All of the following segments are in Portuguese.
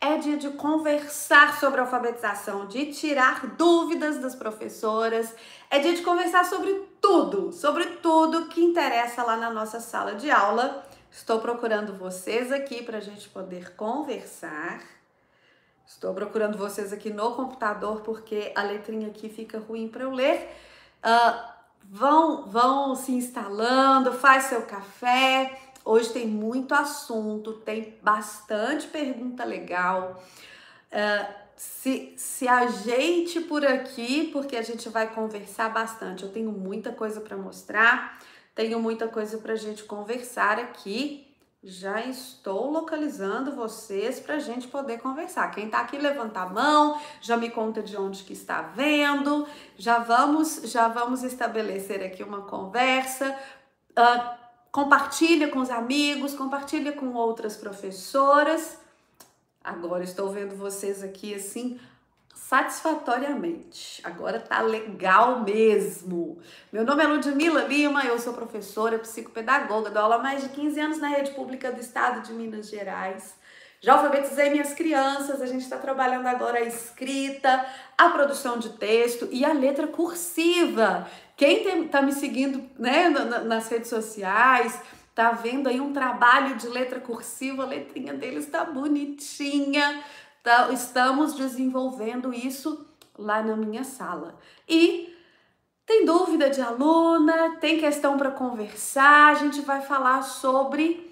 é dia de conversar sobre alfabetização, de tirar dúvidas das professoras, é dia de conversar sobre tudo que interessa lá na nossa sala de aula. Estou procurando vocês aqui para a gente poder conversar. Estou procurando vocês aqui no computador porque a letrinha aqui fica ruim para eu ler. Vão se instalando, faz seu café. Hoje tem muito assunto, tem bastante pergunta legal. Se ajeite por aqui, porque a gente vai conversar bastante. Eu tenho muita coisa para mostrar, tenho muita coisa para a gente conversar aqui. Já estou localizando vocês para a gente poder conversar. Quem está aqui, levanta a mão, já me conta de onde que está vendo. Já vamos estabelecer aqui uma conversa. Compartilha com os amigos, compartilha com outras professoras. Agora estou vendo vocês aqui assim satisfatoriamente. Agora tá legal mesmo. Meu nome é Ludmila Lima, eu sou professora, psicopedagoga, dou aula há mais de 15 anos na rede pública do estado de Minas Gerais. Já alfabetizei minhas crianças, a gente está trabalhando agora a escrita, a produção de texto e a letra cursiva. Quem tá me seguindo, né, nas redes sociais, tá vendo aí um trabalho de letra cursiva, a letrinha deles tá bonitinha. Estamos desenvolvendo isso lá na minha sala. E tem dúvida de aluna, tem questão para conversar, a gente vai falar sobre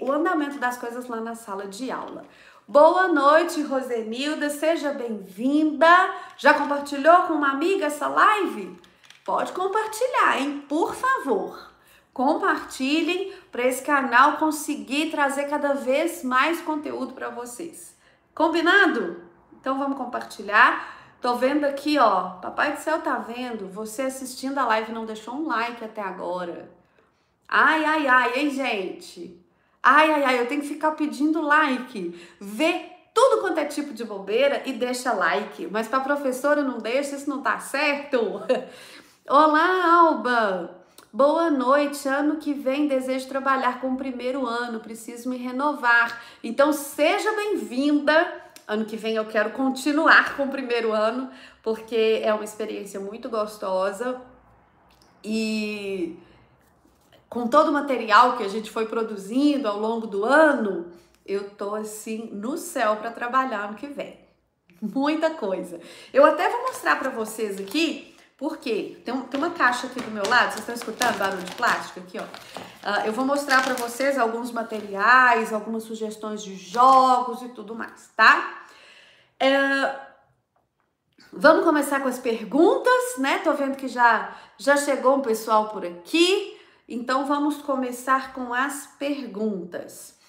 o andamento das coisas lá na sala de aula. Boa noite, Rosenilda, seja bem-vinda. Já compartilhou com uma amiga essa live? Pode compartilhar, hein? Por favor. Compartilhem para esse canal conseguir trazer cada vez mais conteúdo para vocês. Combinado? Então vamos compartilhar. Tô vendo aqui, ó, Papai do Céu tá vendo, você assistindo a live não deixou um like até agora. Ai, hein, gente? Ai, eu tenho que ficar pedindo like. Vê tudo quanto é tipo de bobeira e deixa like. Mas pra professora não deixa, isso não tá certo. Olá, Alba. Boa noite, ano que vem desejo trabalhar com o primeiro ano, preciso me renovar. Então seja bem-vinda. Ano que vem eu quero continuar com o primeiro ano, porque é uma experiência muito gostosa. E com todo o material que a gente foi produzindo ao longo do ano, eu tô assim no céu para trabalhar ano que vem. Muita coisa. Eu até vou mostrar para vocês aqui. Por quê? Tem uma caixa aqui do meu lado, vocês estão escutando barulho de plástico aqui, ó. Eu vou mostrar para vocês alguns materiais, algumas sugestões de jogos e tudo mais, tá? Vamos começar com as perguntas, né? Tô vendo que já chegou um pessoal por aqui, então vamos começar com as perguntas.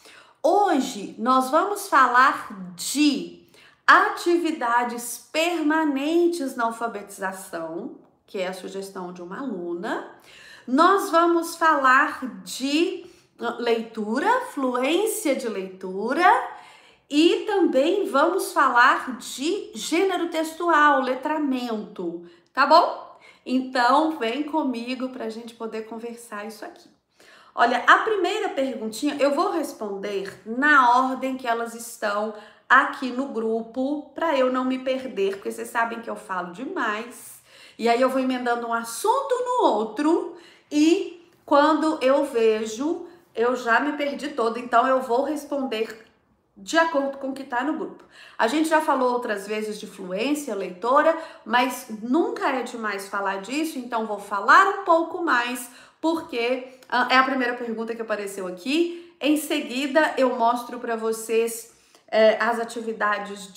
Hoje nós vamos falar de atividades permanentes na alfabetização, que é a sugestão de uma aluna. Nós vamos falar de leitura, fluência de leitura e também vamos falar de gênero textual, letramento, tá bom? Então vem comigo para a gente poder conversar isso aqui. Olha, a primeira perguntinha eu vou responder na ordem que elas estão aqui no grupo, para eu não me perder, porque vocês sabem que eu falo demais, e aí eu vou emendando um assunto no outro, e quando eu vejo, eu já me perdi toda, então eu vou responder de acordo com o que está no grupo. A gente já falou outras vezes de fluência leitora, mas nunca é demais falar disso, então vou falar um pouco mais, porque é a primeira pergunta que apareceu aqui. Em seguida, eu mostro para vocês as atividades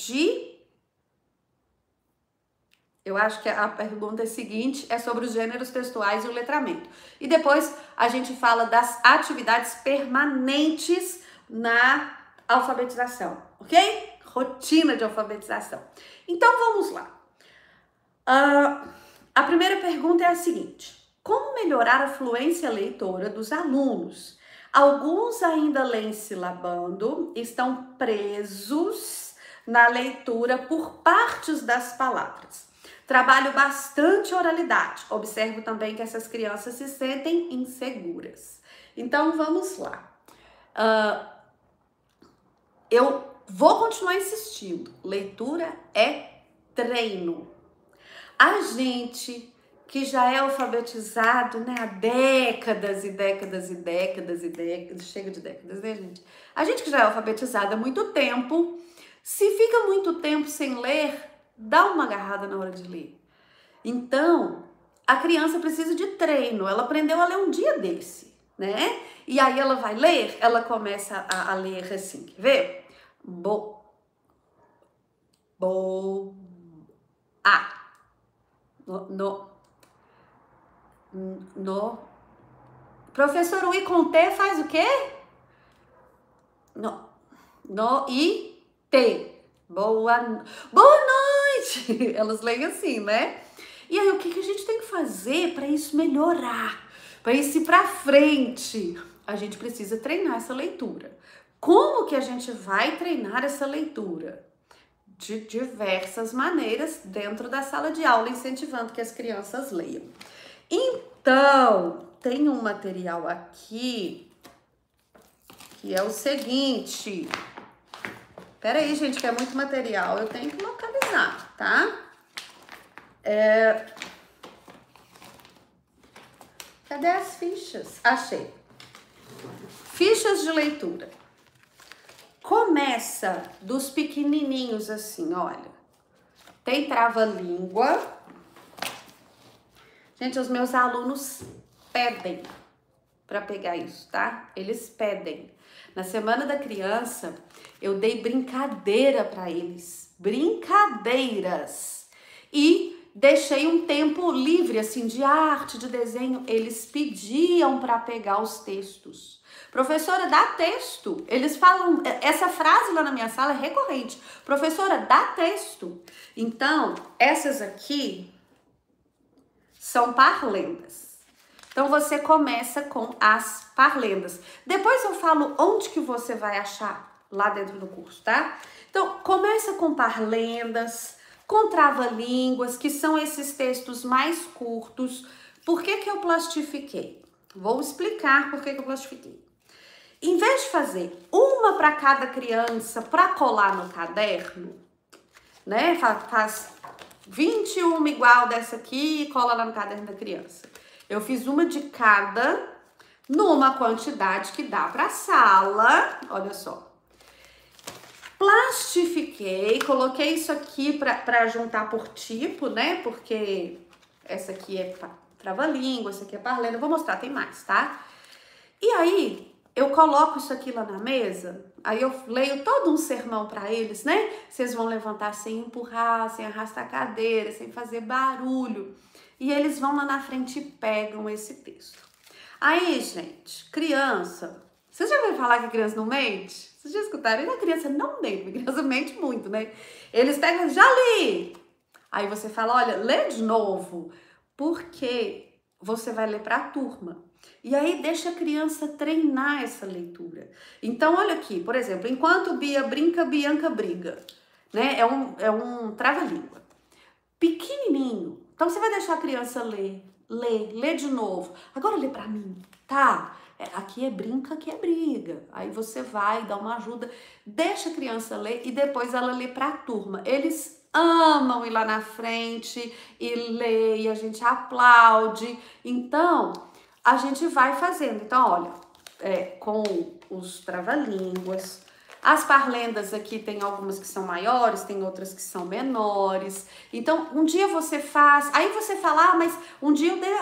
eu acho que a pergunta seguinte é sobre os gêneros textuais e o letramento. E depois a gente fala das atividades permanentes na alfabetização, ok? Rotina de alfabetização. Então vamos lá. A primeira pergunta é a seguinte: como melhorar a fluência leitora dos alunos? Alguns ainda leem silabando, estão presos na leitura por partes das palavras. Trabalho bastante oralidade. Observo também que essas crianças se sentem inseguras. Então, vamos lá. Eu vou continuar insistindo. Leitura é treino. A gente que já é alfabetizado, né, há décadas e décadas e décadas e décadas, chega de décadas, né, gente? A gente que já é alfabetizado há muito tempo, se fica muito tempo sem ler, dá uma agarrada na hora de ler. Então, a criança precisa de treino. Ela aprendeu a ler um dia desse, né? E aí ela vai ler, ela começa a ler assim, quer ver? No. Professor, o I com T faz o quê? No e T. Boa noite. Elas leem assim, né? E aí, o que a gente tem que fazer para isso melhorar? Para isso ir para frente? A gente precisa treinar essa leitura. Como que a gente vai treinar essa leitura? De diversas maneiras dentro da sala de aula, incentivando que as crianças leiam. Então, tem um material aqui que é o seguinte. Pera aí, gente, que é muito material, eu tenho que localizar, tá? Cadê as fichas? Achei. Fichas de leitura. Começa dos pequenininhos assim, olha. Tem trava-língua. Gente, os meus alunos pedem para pegar isso, tá? Eles pedem. Na Semana da Criança, eu dei brincadeira para eles. Brincadeiras. E deixei um tempo livre, assim, de arte, de desenho. Eles pediam para pegar os textos. Professora, dá texto. Eles falam, essa frase lá na minha sala é recorrente. Professora, dá texto. Então, essas aqui são parlendas. Então, você começa com as parlendas. Depois eu falo onde que você vai achar lá dentro do curso, tá? Então, começa com parlendas, com trava-línguas, que são esses textos mais curtos. Por que que eu plastifiquei? Vou explicar por que que eu plastifiquei. Em vez de fazer uma para cada criança para colar no caderno, né? Faz 21 igual dessa aqui e cola lá no caderno da criança. Eu fiz uma de cada numa quantidade que dá para a sala. Olha só. Plastifiquei, coloquei isso aqui para juntar por tipo, né? Porque essa aqui é trava-língua, essa aqui é parlenda. Eu vou mostrar, tem mais, tá? E aí, eu coloco isso aqui lá na mesa, aí eu leio todo um sermão para eles, né? Vocês vão levantar sem empurrar, sem arrastar a cadeira, sem fazer barulho. E eles vão lá na frente e pegam esse texto. Aí, gente, criança... Vocês já ouviram falar que a criança não mente? Vocês já escutaram? A criança não mente, a criança mente muito, né? Eles pegam, já li! Aí você fala, olha, lê de novo, porque você vai ler para a turma. E aí deixa a criança treinar essa leitura. Então, olha aqui, por exemplo, enquanto Bia brinca, Bianca briga. Né? É um trava-língua. Pequenininho. Então, você vai deixar a criança ler de novo. Agora lê para mim, tá? Aqui é brinca, aqui é briga. Aí você vai dar uma ajuda, deixa a criança ler e depois ela lê para a turma. Eles amam ir lá na frente e ler, e a gente aplaude. Então, a gente vai fazendo. Então, olha, com os trava-línguas, as parlendas aqui tem algumas que são maiores, tem outras que são menores. Então, um dia você faz, aí você fala, mas um dia eu dei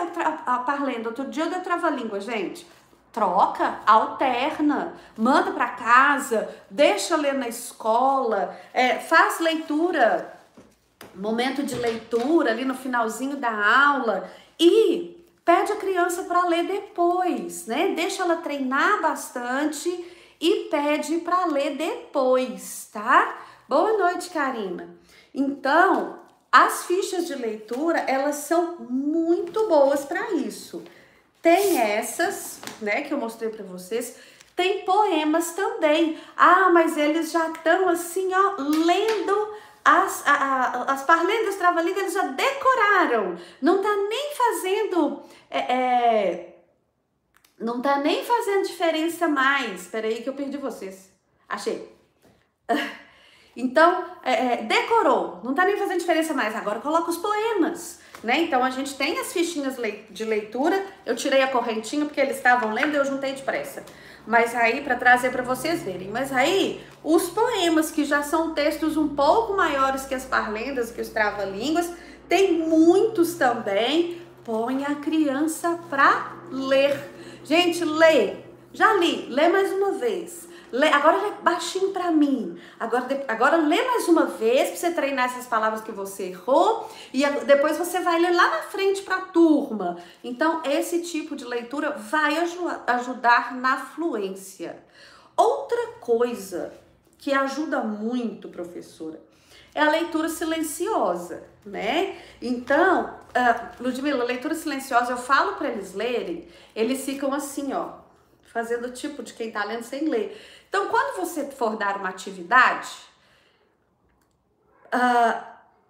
a parlenda, outro dia eu dei a trava-língua, gente. Troca, alterna, manda para casa, deixa ler na escola, faz leitura, momento de leitura ali no finalzinho da aula e pede a criança para ler depois, né? Deixa ela treinar bastante e pede para ler depois, tá? Boa noite, Karina. Então, as fichas de leitura, elas são muito boas para isso. Tem essas, né, que eu mostrei para vocês. Tem poemas também. Ah, mas eles já estão assim, ó, lendo as parlendas, trava-língua, eles já decoraram. Não tá nem fazendo... não tá nem fazendo diferença mais. Espera aí que eu perdi vocês. Achei. Então, decorou, não tá nem fazendo diferença mais, agora coloca os poemas, né? Então a gente tem as fichinhas de leitura, eu tirei a correntinha porque eles estavam lendo e eu juntei depressa. Mas aí, para trazer para vocês verem. Mas aí, os poemas, que já são textos um pouco maiores que as parlendas, que os trava-línguas, tem muitos também. Põe a criança para ler. Gente, lê. Já li, lê mais uma vez. Lê, agora lê baixinho para mim. Agora lê mais uma vez para você treinar essas palavras que você errou e depois você vai ler lá na frente para a turma. Então, esse tipo de leitura vai ajudar na fluência. Outra coisa que ajuda muito, professora, é a leitura silenciosa, né? Então, Ludmila, leitura silenciosa, eu falo para eles lerem, eles ficam assim, ó, fazendo tipo de quem tá lendo sem ler. Então, quando você for dar uma atividade,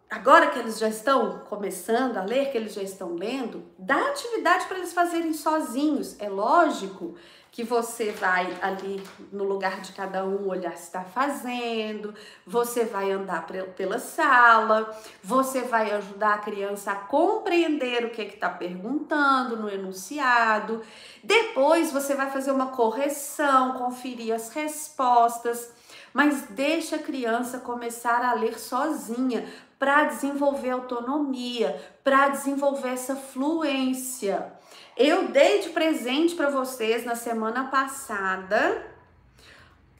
agora que eles já estão começando a ler, que eles já estão lendo, dá atividade para eles fazerem sozinhos. É lógico que você vai ali no lugar de cada um olhar se está fazendo, você vai andar pela sala, você vai ajudar a criança a compreender o que está perguntando no enunciado. Depois você vai fazer uma correção, conferir as respostas, mas deixa a criança começar a ler sozinha para desenvolver autonomia, para desenvolver essa fluência. Eu dei de presente para vocês na semana passada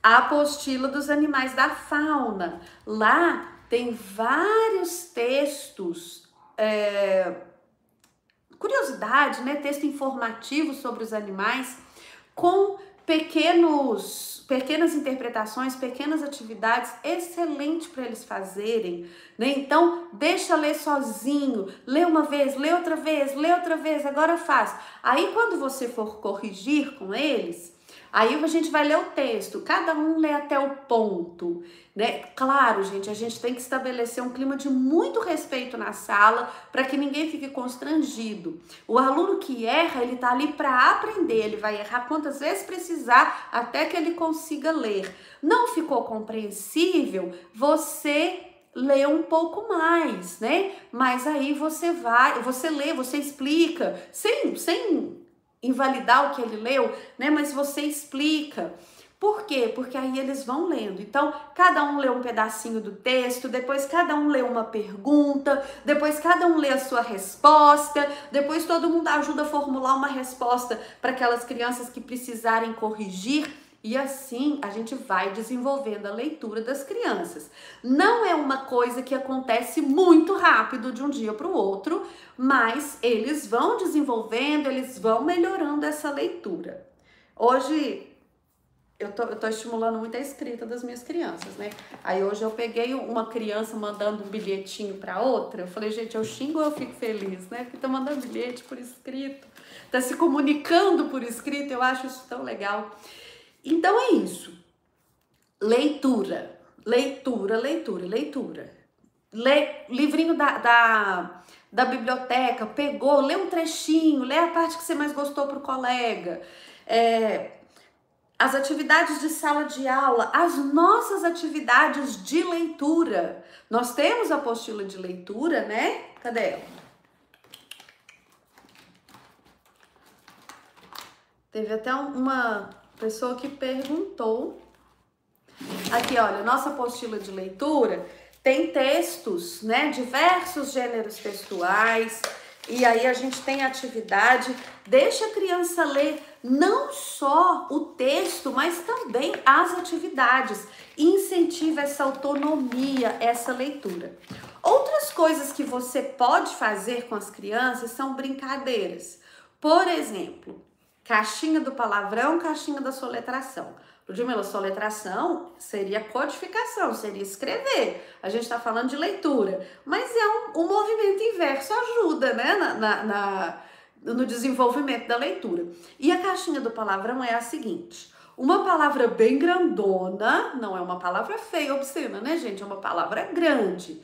a apostila dos animais da fauna. Lá tem vários textos, curiosidade, né? Texto informativo sobre os animais, com pequenas interpretações, pequenas atividades, excelente para eles fazerem, né? Então, deixa ler sozinho, lê uma vez, lê outra vez, agora faz. Aí, quando você for corrigir com eles, aí a gente vai ler o texto, cada um lê até o ponto, né? Claro, gente, a gente tem que estabelecer um clima de muito respeito na sala para que ninguém fique constrangido. O aluno que erra, ele tá ali para aprender, ele vai errar quantas vezes precisar até que ele consiga ler. Não ficou compreensível, você lê um pouco mais, né? Mas aí você lê, você explica, sem invalidar o que ele leu, né? Mas você explica. Por quê? Porque aí eles vão lendo. Então, cada um lê um pedacinho do texto, depois cada um lê uma pergunta, depois cada um lê a sua resposta, depois todo mundo ajuda a formular uma resposta para aquelas crianças que precisarem corrigir. E assim a gente vai desenvolvendo a leitura das crianças. Não é uma coisa que acontece muito rápido de um dia para o outro, mas eles vão desenvolvendo, eles vão melhorando essa leitura. Hoje eu tô estimulando muito a escrita das minhas crianças, né? Aí hoje eu peguei uma criança mandando um bilhetinho para outra, eu falei, gente, eu xingo ou eu fico feliz, né? Porque tá mandando bilhete por escrito, tá se comunicando por escrito, eu acho isso tão legal. Então é isso, leitura. Lê livrinho da biblioteca, pegou, lê um trechinho, lê a parte que você mais gostou pro colega. As atividades de sala de aula, as nossas atividades de leitura. Nós temos a apostila de leitura, né? Cadê ela? Teve até uma pessoa que perguntou. Aqui, olha, nossa apostila de leitura tem textos, né? Diversos gêneros textuais. E aí a gente tem atividade. Deixa a criança ler não só o texto, mas também as atividades. Incentiva essa autonomia, essa leitura. Outras coisas que você pode fazer com as crianças são brincadeiras. Por exemplo, caixinha do palavrão, caixinha da soletração. Ludmila, soletração seria codificação, seria escrever. A gente está falando de leitura, mas um movimento inverso ajuda, né, no desenvolvimento da leitura. E a caixinha do palavrão é a seguinte: uma palavra bem grandona, não é uma palavra feia, obscena, né, gente? É uma palavra grande.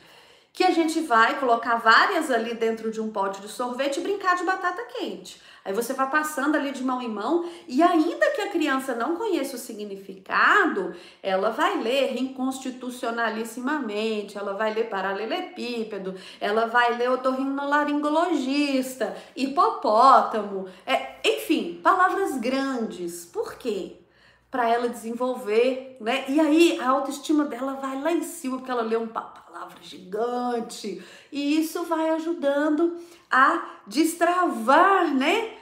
que a gente vai colocar várias ali dentro de um pote de sorvete e brincar de batata quente. Aí você vai passando ali de mão em mão e ainda que a criança não conheça o significado, ela vai ler inconstitucionalissimamente, ela vai ler paralelepípedo, ela vai ler otorrinolaringologista, hipopótamo, enfim, palavras grandes. Por quê? Para ela desenvolver, né? E aí a autoestima dela vai lá em cima, porque ela lê uma palavra gigante. E isso vai ajudando a destravar, né?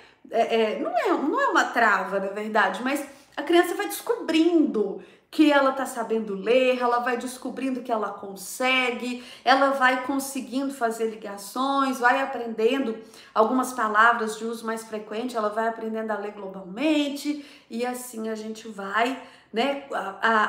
Não é uma trava, na verdade, mas a criança vai descobrindo que ela tá sabendo ler, ela vai descobrindo que ela consegue, ela vai conseguindo fazer ligações, vai aprendendo algumas palavras de uso mais frequente, ela vai aprendendo a ler globalmente e assim a gente vai, né,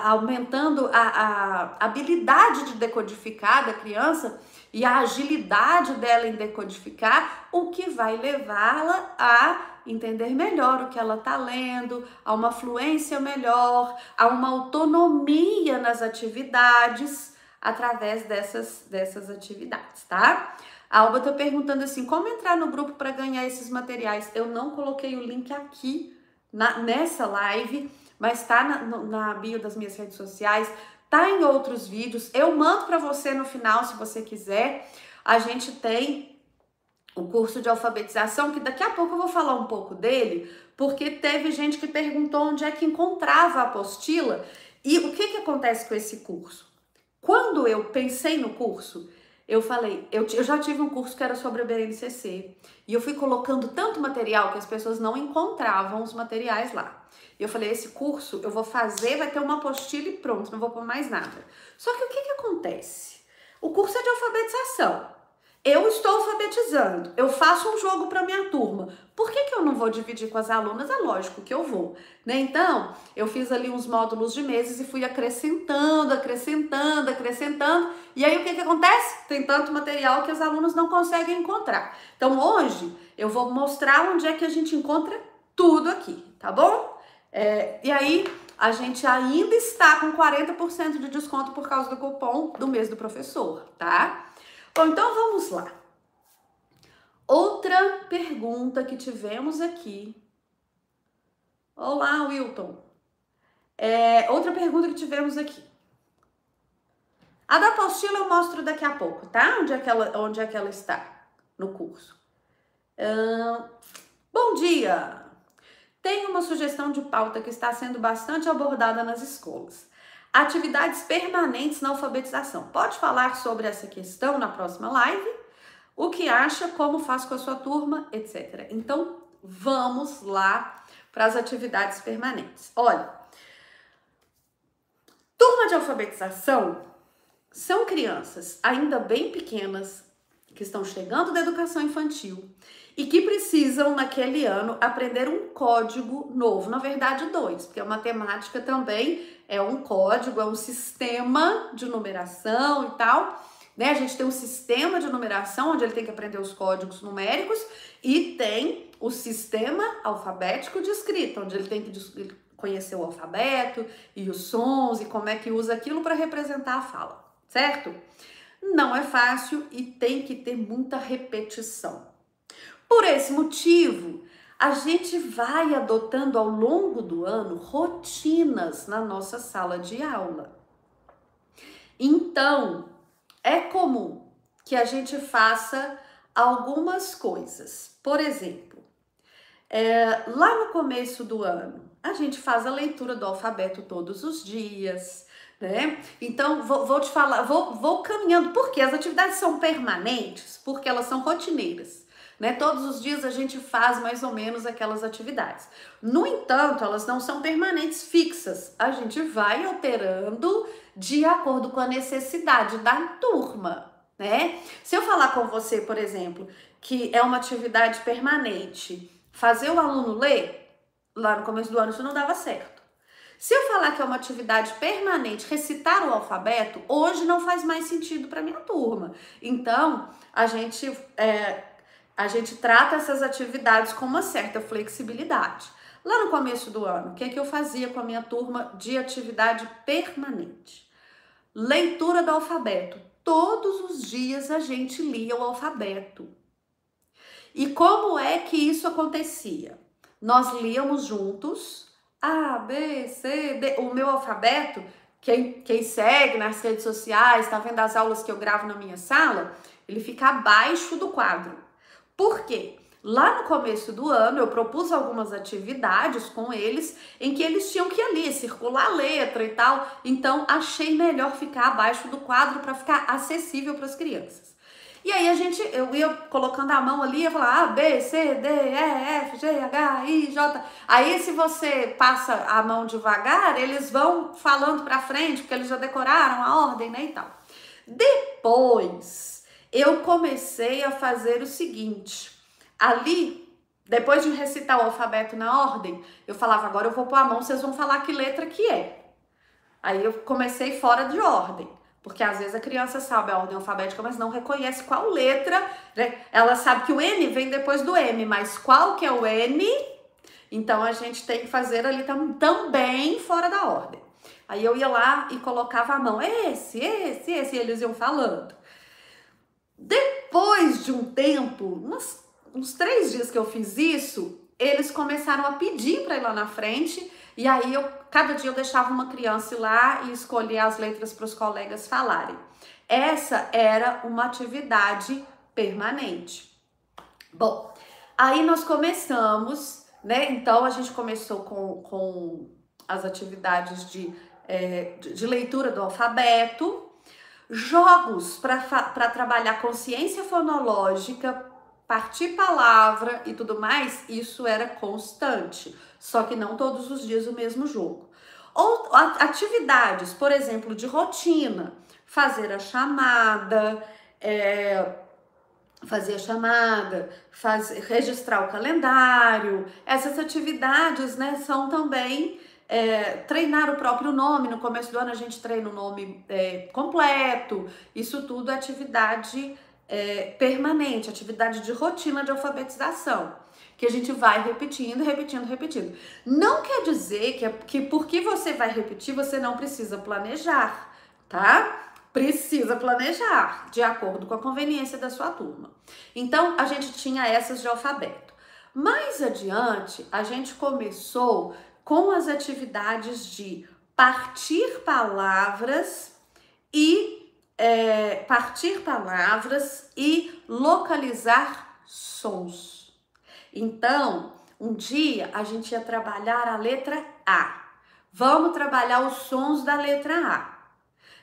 aumentando a habilidade de decodificar da criança e a agilidade dela em decodificar, o que vai levá-la a entender melhor o que ela está lendo, a uma fluência melhor, a uma autonomia nas atividades através dessas atividades, tá? A Alba tá perguntando assim, como entrar no grupo para ganhar esses materiais? Eu não coloquei o link aqui nessa live, mas tá na bio das minhas redes sociais, tá em outros vídeos, eu mando para você no final se você quiser. A gente tem o curso de alfabetização, que daqui a pouco eu vou falar um pouco dele, porque teve gente que perguntou onde é que encontrava a apostila e o que acontece com esse curso. Quando eu pensei no curso, eu falei, eu já tive um curso que era sobre a BNCC e eu fui colocando tanto material que as pessoas não encontravam os materiais lá. E eu falei, esse curso eu vou fazer, vai ter uma apostila e pronto, não vou pôr mais nada. Só que o que acontece? O curso é de alfabetização. Eu estou alfabetizando, eu faço um jogo para minha turma. Por que eu não vou dividir com as alunas? É lógico que eu vou, né? Então, eu fiz ali uns módulos de meses e fui acrescentando. E aí o que acontece? Tem tanto material que as alunas não conseguem encontrar. Então, hoje eu vou mostrar onde é que a gente encontra tudo aqui, tá bom? E aí, a gente ainda está com 40% de desconto por causa do cupom do mês do professor, tá? Bom, então vamos lá. Outra pergunta que tivemos aqui. Olá, Wilton. Outra pergunta que tivemos aqui. A da apostila eu mostro daqui a pouco, tá? Onde é que ela está no curso. Bom dia! Tem uma sugestão de pauta que está sendo bastante abordada nas escolas. Atividades permanentes na alfabetização. Pode falar sobre essa questão na próxima live? O que acha, como faz com a sua turma, etc. Então, vamos lá para as atividades permanentes. Olha, turma de alfabetização são crianças ainda bem pequenas que estão chegando da educação infantil e que precisam, naquele ano, aprender um código novo. Na verdade, 2, porque a matemática também é um código, é um sistema de numeração e tal, né? A gente tem um sistema de numeração, onde ele tem que aprender os códigos numéricos, e tem o sistema alfabético de escrita, onde ele tem que conhecer o alfabeto e os sons e como é que usa aquilo para representar a fala, certo? Não é fácil e tem que ter muita repetição. Por esse motivo, a gente vai adotando ao longo do ano rotinas na nossa sala de aula. Então, é comum que a gente faça algumas coisas. Por exemplo, lá no começo do ano, a gente faz a leitura do alfabeto todos os dias, né? Então, vou te falar, vou caminhando, porque as atividades são permanentes, porque elas são rotineiras, né? Todos os dias a gente faz mais ou menos aquelas atividades. No entanto, elas não são permanentes fixas, a gente vai alterando de acordo com a necessidade da turma, né? Se eu falar com você, por exemplo, que é uma atividade permanente, fazer o aluno ler, lá no começo do ano isso não dava certo. Se eu falar que é uma atividade permanente, recitar o alfabeto, hoje não faz mais sentido para minha turma. Então, a gente trata essas atividades com uma certa flexibilidade. Lá no começo do ano, o que é que eu fazia com a minha turma de atividade permanente? Leitura do alfabeto todos os dias a gente lia o alfabeto. E como é que isso acontecia? Nós líamos juntos A, B, C, D. O meu alfabeto, quem segue nas redes sociais, está vendo as aulas que eu gravo na minha sala, ele fica abaixo do quadro. Por quê? Lá no começo do ano eu propus algumas atividades com eles em que eles tinham que ir ali, circular a letra e tal. Então achei melhor ficar abaixo do quadro para ficar acessível para as crianças. E aí eu ia colocando a mão ali, ia falar A, B, C, D, E, F, G, H, I, J. Aí se você passa a mão devagar, eles vão falando para frente, porque eles já decoraram a ordem, né, e tal. Depois, eu comecei a fazer o seguinte, ali, depois de recitar o alfabeto na ordem, eu falava, agora eu vou pôr a mão, vocês vão falar que letra que é. Aí eu comecei fora de ordem. Porque às vezes a criança sabe a ordem alfabética, mas não reconhece qual letra, né? Ela sabe que o N vem depois do M, mas qual que é o N? Então a gente tem que fazer ali também fora da ordem. Aí eu ia lá e colocava a mão, esse, e eles iam falando. Depois de um tempo, uns 3 dias que eu fiz isso, eles começaram a pedir para ir lá na frente. E aí, cada dia eu deixava uma criança ir lá e escolher as letras para os colegas falarem. Essa era uma atividade permanente. Bom, aí nós começamos, né? Então, a gente começou com as atividades de leitura do alfabeto, jogos para trabalhar consciência fonológica, partir palavra e tudo mais, isso era constante, só que não todos os dias o mesmo jogo. Ou atividades, por exemplo, de rotina, fazer a chamada, registrar o calendário. Essas atividades, né, são também treinar o próprio nome. No começo do ano a gente treina o nome completo. Isso tudo é atividade permanente, atividade de rotina de alfabetização, que a gente vai repetindo. Não quer dizer que porque você vai repetir, você não precisa planejar, tá? Precisa planejar, de acordo com a conveniência da sua turma. Então, a gente tinha essas de alfabeto. Mais adiante, a gente começou com as atividades de partir palavras e localizar sons. Então, um dia a gente ia trabalhar a letra A. Vamos trabalhar os sons da letra A.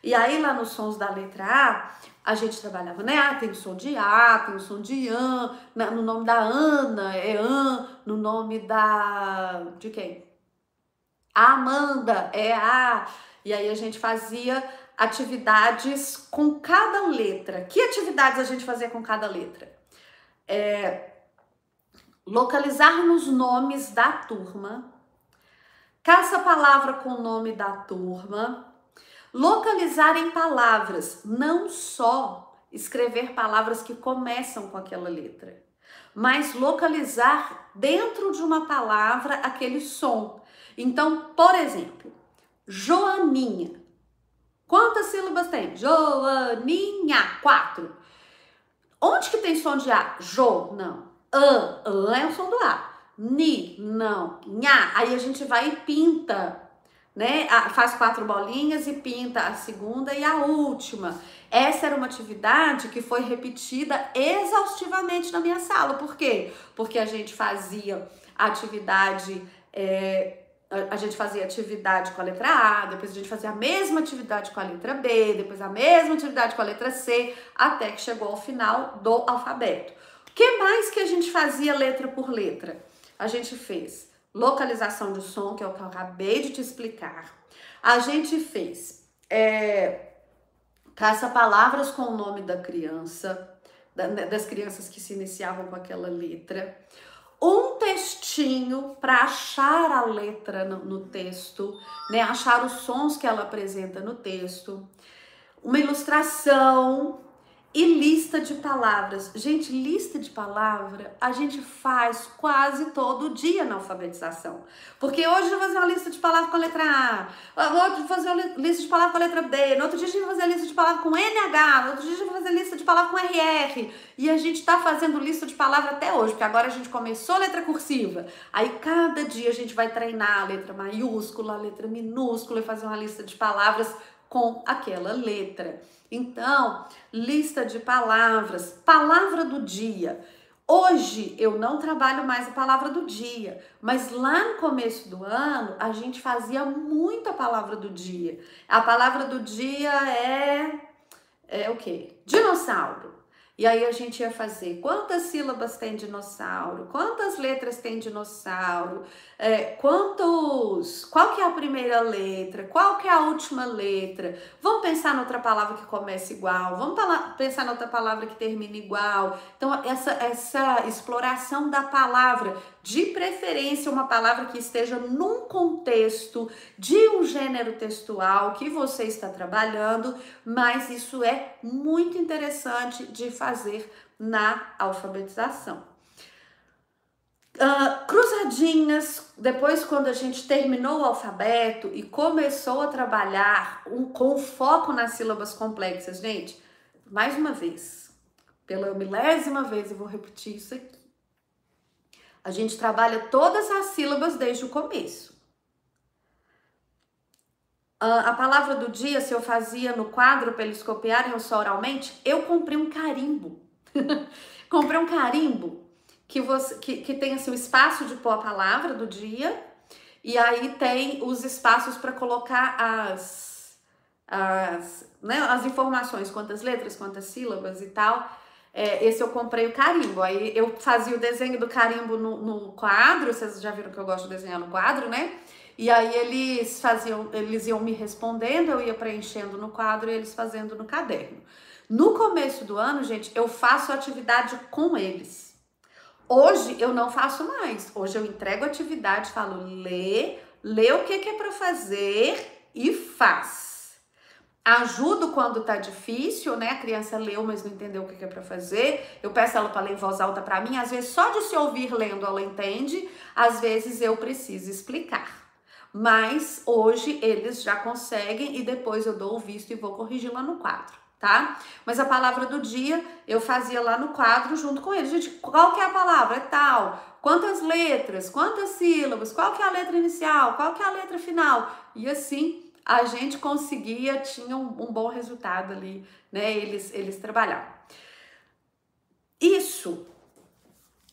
E aí, lá nos sons da letra A, a gente trabalhava, né? Ah, tem o som de A, tem o som de AN, no nome da Ana é AN, no nome de quem? A Amanda é A. E aí a gente fazia atividades com cada letra. Que atividades a gente fazia com cada letra? Localizar nos nomes da turma, caça-palavra com o nome da turma, localizar em palavras, não só escrever palavras que começam com aquela letra, mas localizar dentro de uma palavra aquele som. Então, por exemplo, Joaninha. Quantas sílabas tem? Joaninha, 4. Onde que tem som de A? Jo, não. An é o som do A. Ni, não. Nha, aí a gente vai e pinta, né? Faz 4 bolinhas e pinta a segunda e a última. Essa era uma atividade que foi repetida exaustivamente na minha sala. Por quê? Porque a gente fazia atividade... A gente fazia atividade com a letra A, depois a gente fazia a mesma atividade com a letra B, depois a mesma atividade com a letra C, até que chegou ao final do alfabeto. O que mais que a gente fazia letra por letra? A gente fez localização de som, que é o que eu acabei de te explicar. A gente fez caça-palavras com o nome da criança, das crianças que se iniciavam com aquela letra. Um textinho para achar a letra no texto, né? Achar os sons que ela apresenta no texto. Uma ilustração E lista de palavras. Gente, lista de palavra a gente faz quase todo dia na alfabetização. Porque hoje eu vou fazer uma lista de palavras com a letra A, hoje eu vou fazer uma lista de palavras com a letra B, no outro dia a gente vai fazer a lista de palavras com NH, no outro dia a gente vai fazer lista de palavras com RR. E a gente tá fazendo lista de palavras até hoje, porque agora a gente começou a letra cursiva. Aí cada dia a gente vai treinar a letra maiúscula, a letra minúscula e fazer uma lista de palavras com aquela letra. Então, lista de palavras, palavra do dia. Hoje eu não trabalho mais a palavra do dia, mas lá no começo do ano a gente fazia muita palavra do dia. A palavra do dia é o quê? Dinossauro. E aí a gente ia fazer quantas sílabas tem dinossauro, quantas letras tem dinossauro, qual que é a primeira letra, qual que é a última letra. Vamos pensar noutra palavra que começa igual, vamos pensar noutra palavra que termina igual. Então essa exploração da palavra, de preferência uma palavra que esteja num contexto de um gênero textual que você está trabalhando, mas isso é muito interessante de fazer na alfabetização. Cruzadinhas, depois quando a gente terminou o alfabeto e começou a trabalhar com foco nas sílabas complexas, gente, mais uma vez, pela milésima vez eu vou repetir isso aqui. A gente trabalha todas as sílabas desde o começo. A palavra do dia, se eu fazia no quadro para eles copiarem ou só oralmente, eu comprei um carimbo. Comprei um carimbo que tem assim, o espaço de pôr a palavra do dia e aí tem os espaços para colocar as informações, quantas letras, quantas sílabas e tal. Esse eu comprei o carimbo, aí eu fazia o desenho do carimbo no quadro, vocês já viram que eu gosto de desenhar no quadro, né? E aí eles iam me respondendo, eu ia preenchendo no quadro e eles fazendo no caderno. No começo do ano, gente, eu faço atividade com eles. Hoje eu não faço mais, hoje eu entrego a atividade, falo lê o que é para fazer e faz. Ajudo quando tá difícil, né? A criança leu, mas não entendeu o que é para fazer. Eu peço ela para ler em voz alta para mim. Às vezes, só de se ouvir lendo, ela entende. Às vezes, eu preciso explicar. Mas hoje eles já conseguem e depois eu dou o visto e vou corrigir lá no quadro, tá? Mas a palavra do dia eu fazia lá no quadro junto com eles. Gente, qual que é a palavra? É tal. Quantas letras? Quantas sílabas? Qual que é a letra inicial? Qual que é a letra final? E assim a gente conseguia, tinha um bom resultado ali, né? Eles trabalhavam. Isso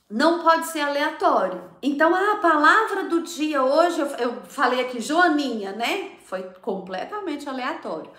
não pode ser aleatório. Então, a palavra do dia hoje, eu falei aqui, Joaninha, né? Foi completamente aleatório.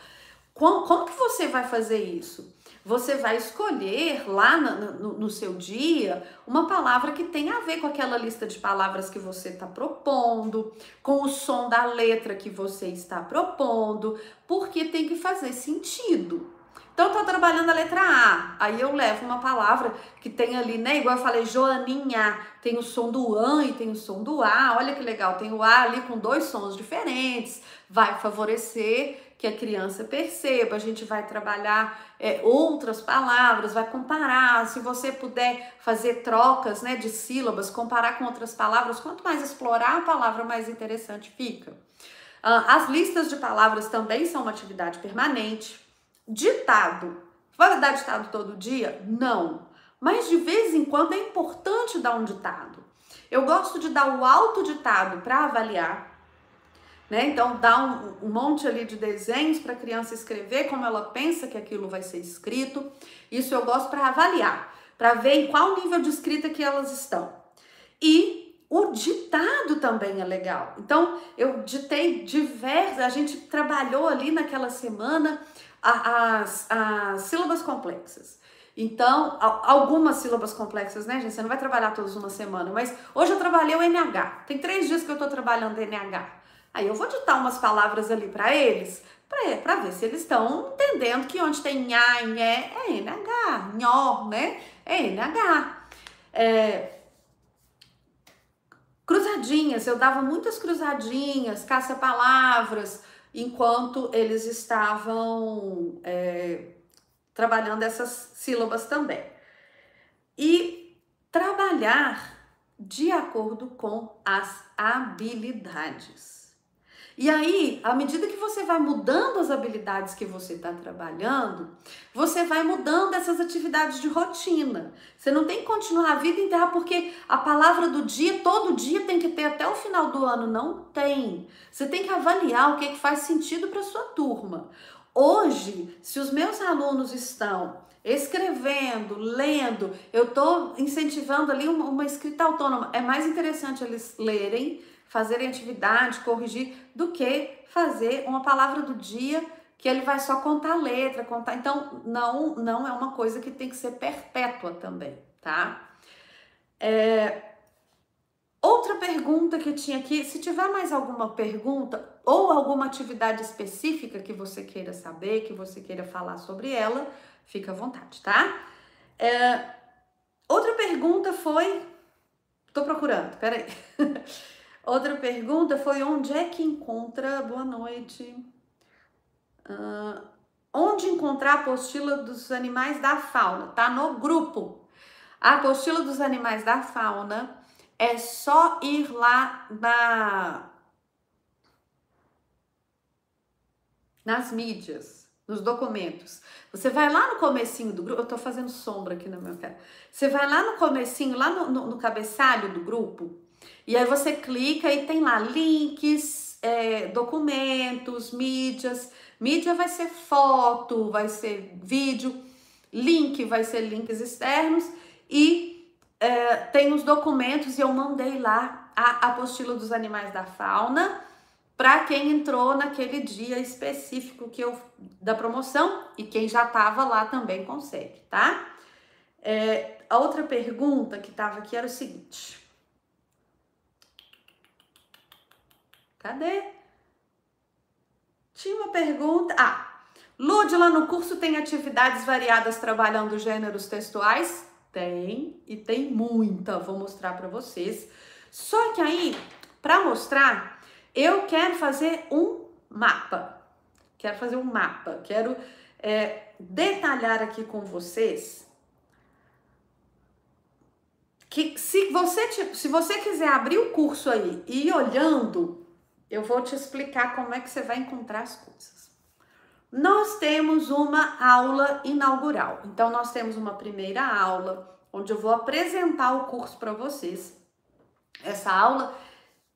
Como que você vai fazer isso? Você vai escolher lá no seu dia uma palavra que tenha a ver com aquela lista de palavras que você está propondo, com o som da letra que você está propondo, porque tem que fazer sentido. Então, eu tô trabalhando a letra A, aí eu levo uma palavra que tem ali, né, igual eu falei, Joaninha, tem o som do an e tem o som do A, olha que legal, tem o A ali com dois sons diferentes, vai favorecer que a criança perceba, a gente vai trabalhar outras palavras, vai comparar, se você puder fazer trocas, né, de sílabas, comparar com outras palavras, quanto mais explorar a palavra, mais interessante fica. As listas de palavras também são uma atividade permanente. Ditado. Vai dar ditado todo dia? Não. Mas de vez em quando é importante dar um ditado. Eu gosto de dar o autoditado para avaliar, né? Então, dá um monte ali de desenhos para a criança escrever como ela pensa que aquilo vai ser escrito. Isso eu gosto para avaliar, para ver em qual nível de escrita que elas estão. E o ditado também é legal. Então, eu ditei a gente trabalhou ali naquela semana as sílabas complexas. Então, algumas sílabas complexas, né, gente? Você não vai trabalhar todas uma semana, mas hoje eu trabalhei o NH. Tem 3 dias que eu tô trabalhando NH. Aí eu vou ditar umas palavras ali para eles, para ver se eles estão entendendo que onde tem nha, nhé, é NH, nhó, né? É NH. Cruzadinhas, eu dava muitas cruzadinhas, caça-palavras, enquanto eles estavam trabalhando essas sílabas também. E trabalhar de acordo com as habilidades. E aí, à medida que você vai mudando as habilidades que você está trabalhando, você vai mudando essas atividades de rotina. Você não tem que continuar a vida inteira, porque a palavra do dia, todo dia tem que ter até o final do ano. Não tem. Você tem que avaliar o que faz sentido para a sua turma. Hoje, se os meus alunos estão escrevendo, lendo, eu estou incentivando ali uma escrita autônoma. É mais interessante eles lerem, fazerem atividade, corrigir, do que fazer uma palavra do dia que ele vai só contar a letra, contar. Então, não é uma coisa que tem que ser perpétua também, tá? Outra pergunta que tinha aqui, se tiver mais alguma pergunta ou alguma atividade específica que você queira saber, que você queira falar sobre ela, fica à vontade, tá? Outra pergunta foi... Tô procurando, peraí. Outra pergunta foi onde é que encontra... Boa noite. Onde encontrar a apostila dos animais da fauna? Tá no grupo. A apostila dos animais da fauna é só ir lá nas mídias, nos documentos. Você vai lá no comecinho do grupo, eu tô fazendo sombra aqui na minha cara. Você vai lá no comecinho, lá no cabeçalho do grupo, e aí você clica e tem lá links, documentos, mídias. Mídia vai ser foto, vai ser vídeo, link vai ser links externos e tem os documentos e eu mandei lá a apostila dos animais da fauna para quem entrou naquele dia específico da promoção e quem já estava lá também consegue, tá? A outra pergunta que estava aqui era o seguinte. Cadê? Tinha uma pergunta. Lud, lá no curso tem atividades variadas trabalhando gêneros textuais? Tem, e tem muita. Vou mostrar para vocês. Só que aí, para mostrar, eu quero fazer um mapa. Quero detalhar aqui com vocês que se você quiser abrir o curso aí e ir olhando, eu vou te explicar como é que você vai encontrar as coisas. Nós temos uma aula inaugural. Então, nós temos uma primeira aula, onde eu vou apresentar o curso para vocês. Essa aula,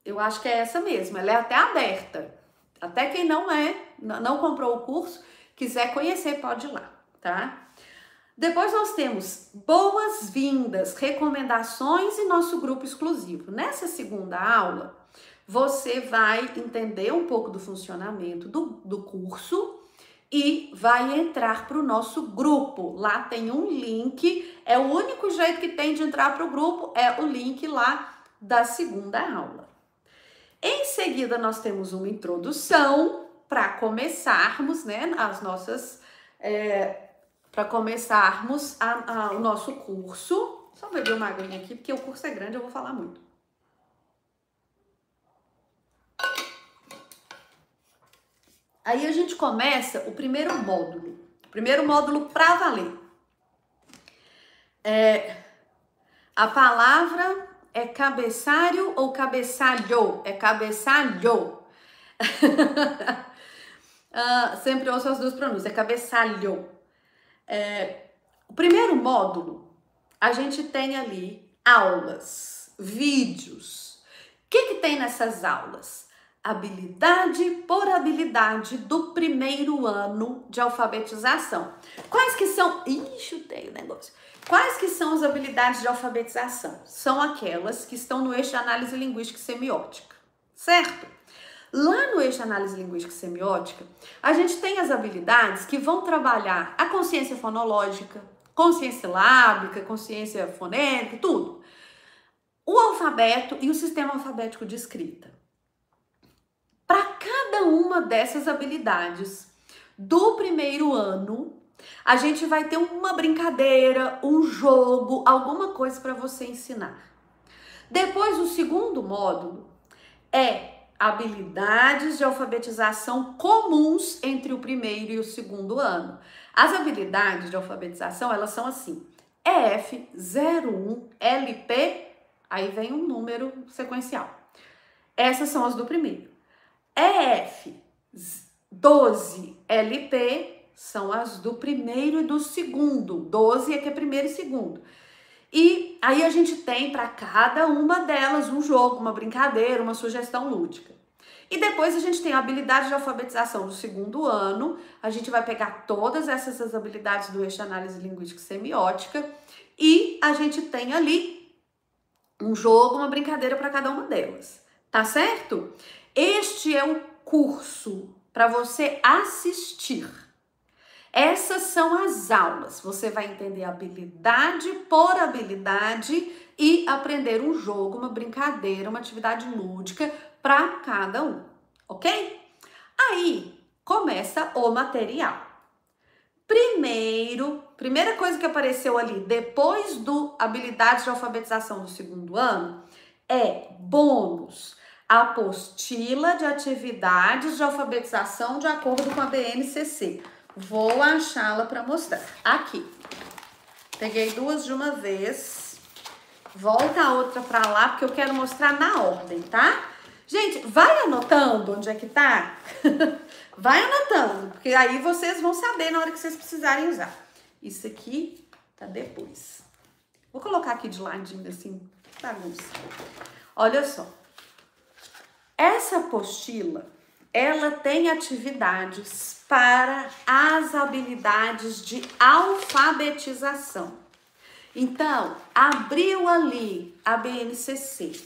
eu acho que é essa mesmo, ela é até aberta. Até quem não comprou o curso, quiser conhecer, pode ir lá, tá? Depois nós temos boas-vindas, recomendações e nosso grupo exclusivo. Nessa segunda aula, você vai entender um pouco do funcionamento do curso e vai entrar para o nosso grupo. Lá tem um link, é o único jeito que tem de entrar para o grupo, é o link lá da segunda aula. Em seguida, nós temos uma introdução para começarmos, né, para começarmos o nosso curso. Só beber uma aguinha aqui, porque o curso é grande, eu vou falar muito. Aí a gente começa o primeiro módulo para valer. A palavra é cabeçalho ou cabeçalho? É cabeçalho. Sempre ouço as duas pronúncias, é cabeçalho. O primeiro módulo, a gente tem ali aulas, vídeos. O que tem nessas aulas? Habilidade por habilidade do primeiro ano de alfabetização. Quais que são... chutei o negócio. Quais que são as habilidades de alfabetização? São aquelas que estão no eixo de análise linguística e semiótica, certo? Lá no eixo de análise linguística e semiótica, a gente tem as habilidades que vão trabalhar a consciência fonológica, consciência silábica, consciência fonêmica, tudo. O alfabeto e o sistema alfabético de escrita. Para cada uma dessas habilidades do primeiro ano, a gente vai ter uma brincadeira, um jogo, alguma coisa para você ensinar. Depois, o segundo módulo é habilidades de alfabetização comuns entre o primeiro e o segundo ano. As habilidades de alfabetização, elas são assim: EF 01 LP, aí vem um número sequencial. Essas são as do primeiro. EF 12 LP são as do primeiro e do segundo. 12 é que é primeiro e segundo. E aí a gente tem para cada uma delas um jogo, uma brincadeira, uma sugestão lúdica. E depois a gente tem a habilidade de alfabetização do segundo ano. A gente vai pegar todas essas habilidades do eixo de análise linguística e semiótica e a gente tem ali um jogo, uma brincadeira para cada uma delas. Tá certo? Este é o curso para você assistir. Essas são as aulas. Você vai entender habilidade por habilidade e aprender um jogo, uma brincadeira, uma atividade lúdica para cada um, ok? Aí começa o material. Primeira coisa que apareceu ali depois do habilidade de alfabetização do segundo ano é bônus. Apostila de atividades de alfabetização de acordo com a BNCC. Vou achá-la para mostrar. Aqui. Peguei duas de uma vez. Volta a outra para lá, porque eu quero mostrar na ordem, tá? Gente, vai anotando onde é que tá. Vai anotando, porque aí vocês vão saber na hora que vocês precisarem usar. Isso aqui tá depois. Vou colocar aqui de ladinho, assim, bagunça. Olha só. Essa apostila, ela tem atividades para as habilidades de alfabetização. Então, abriu ali a BNCC,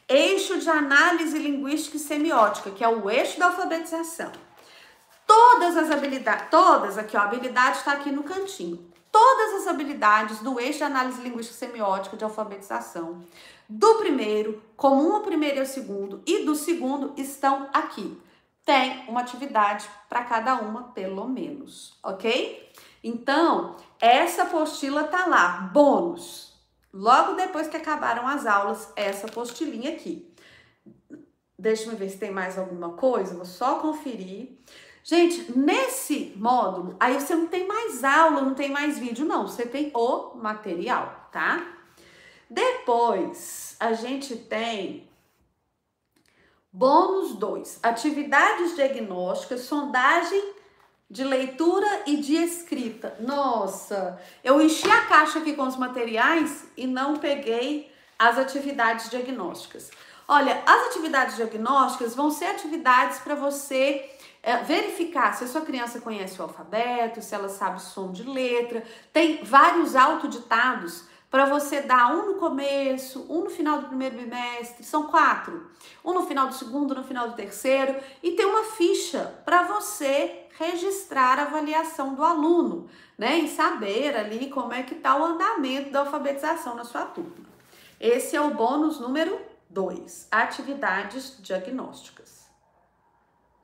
eixo de análise linguística e semiótica, que é o eixo da alfabetização. Todas as habilidades, todas aqui, ó, a habilidade está aqui no cantinho. Todas as habilidades do eixo de análise linguística e semiótica de alfabetização do primeiro, comum ao primeiro e ao segundo, e do segundo estão aqui. Tem uma atividade para cada uma, pelo menos, ok? Então, essa apostila tá lá, bônus. Logo depois que acabaram as aulas, essa apostilinha aqui. Deixa eu ver se tem mais alguma coisa, vou só conferir. Gente, nesse módulo, aí você não tem mais aula, não tem mais vídeo, não. Você tem o material, tá? Depois, a gente tem bônus 2, atividades diagnósticas, sondagem de leitura e de escrita. Nossa, eu enchi a caixa aqui com os materiais e não peguei as atividades diagnósticas. Olha, as atividades diagnósticas vão ser atividades para você verificar se a sua criança conhece o alfabeto, se ela sabe som de letra. Tem vários autoditados para você dar um no começo, um no final do primeiro bimestre, são 4. Um no final do segundo, no final do terceiro, e tem uma ficha para você registrar a avaliação do aluno, né? E saber ali como é que tá o andamento da alfabetização na sua turma. Esse é o bônus número 2, atividades diagnósticas.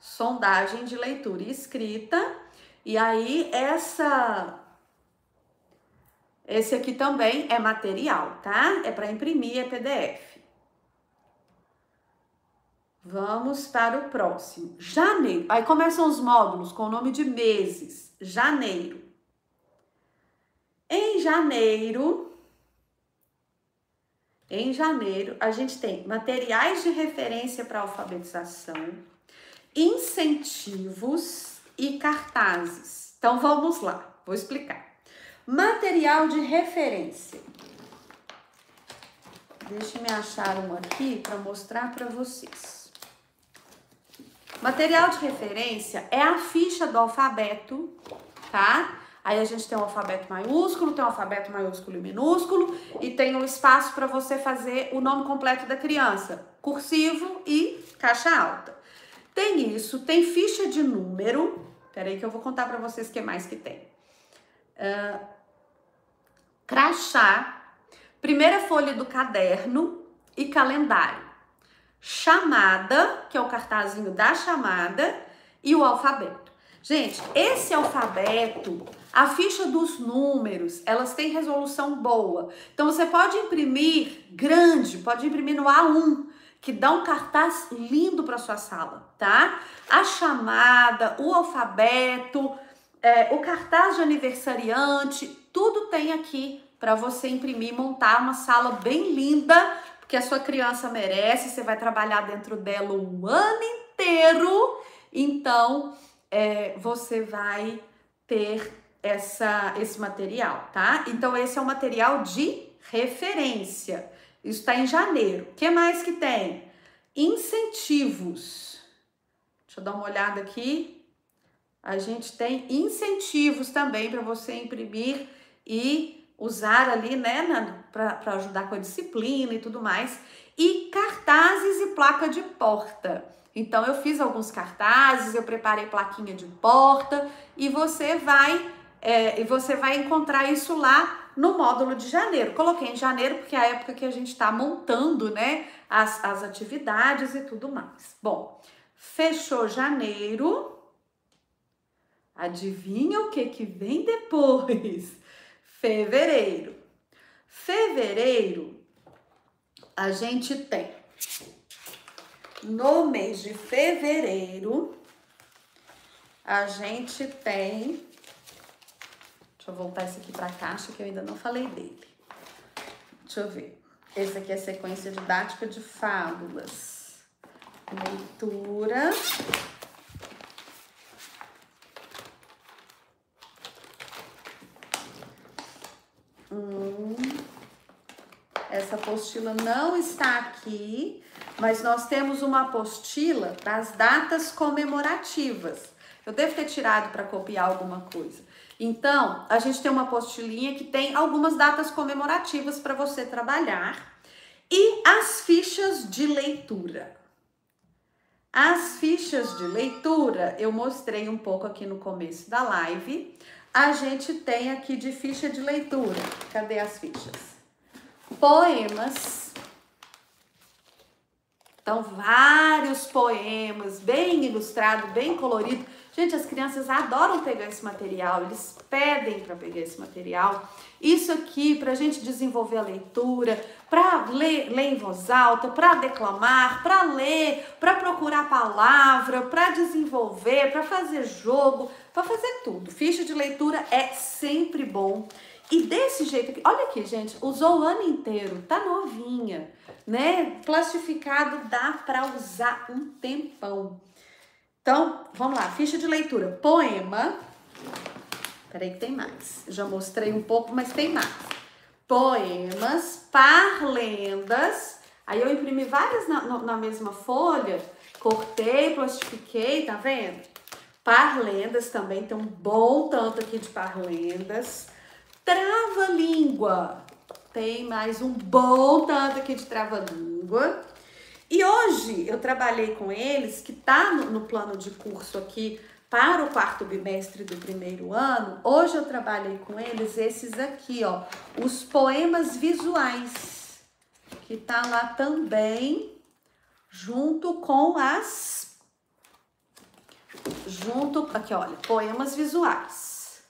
Sondagem de leitura e escrita, e aí esse aqui também é material, tá? É para imprimir, é PDF. Vamos para o próximo. Janeiro. Aí começam os módulos com o nome de meses. Janeiro. Em janeiro, a gente tem materiais de referência para alfabetização, incentivos e cartazes. Então vamos lá, vou explicar. Material de referência. Deixa eu me achar um aqui para mostrar para vocês. Material de referência é a ficha do alfabeto, tá? Aí a gente tem o alfabeto maiúsculo, tem o alfabeto maiúsculo e minúsculo e tem um espaço para você fazer o nome completo da criança, cursivo e caixa alta. Tem isso, tem ficha de número. Peraí que eu vou contar para vocês o que mais que tem. Crachá, primeira folha do caderno e calendário. Chamada, que é o cartazinho da chamada, e o alfabeto. Gente, esse alfabeto, a ficha dos números, elas têm resolução boa. Então, você pode imprimir grande, pode imprimir no A1, que dá um cartaz lindo para sua sala, tá? A chamada, o alfabeto, o cartaz de aniversariante, tudo tem aqui para você imprimir, montar uma sala bem linda, porque a sua criança merece, você vai trabalhar dentro dela o ano inteiro, então você vai ter esse material, tá? Então esse é o material de referência. Isso está em janeiro. O que mais que tem? Incentivos. Deixa eu dar uma olhada aqui. A gente tem incentivos também para você imprimir e usar ali, né, para ajudar com a disciplina e tudo mais. E cartazes e placa de porta. Então eu fiz alguns cartazes, eu preparei plaquinha de porta e você vai encontrar isso lá no módulo de janeiro. Coloquei em janeiro porque é a época que a gente está montando, né, as atividades e tudo mais. Bom, fechou janeiro. Adivinha o que vem depois? Fevereiro. Fevereiro, a gente tem, no mês de fevereiro, a gente tem, deixa eu voltar esse aqui para a caixa que eu ainda não falei dele. Deixa eu ver. Esse aqui é a sequência didática de fábulas. Leitura. Essa apostila não está aqui, mas nós temos uma apostila das datas comemorativas. Eu devo ter tirado para copiar alguma coisa. Então, a gente tem uma apostilinha que tem algumas datas comemorativas para você trabalhar e as fichas de leitura. As fichas de leitura, eu mostrei um pouco aqui no começo da live. A gente tem aqui de ficha de leitura. Cadê as fichas? Poemas. Então, vários poemas, bem ilustrado, bem colorido. Gente, as crianças adoram pegar esse material, eles pedem para pegar esse material. Isso aqui para a gente desenvolver a leitura, para ler em voz alta, para declamar, para ler, para procurar palavra, para desenvolver, para fazer jogo, para fazer tudo. Ficha de leitura é sempre bom. E desse jeito aqui, olha aqui, gente, usou o ano inteiro, tá novinha, né? Plastificado, dá para usar um tempão. Então, vamos lá, ficha de leitura, poema. Peraí que tem mais. Eu já mostrei um pouco, mas tem mais. Poemas, parlendas. Aí eu imprimi várias na mesma folha, cortei, plastifiquei, tá vendo? Parlendas também, tem um bom tanto aqui de parlendas. Trava-língua, tem mais um bom tanto aqui de trava-língua. E hoje eu trabalhei com eles, que tá no plano de curso aqui para o quarto bimestre do primeiro ano. Hoje eu trabalhei com eles esses aqui, ó, os poemas visuais, que tá lá também, junto com aqui, olha, poemas visuais.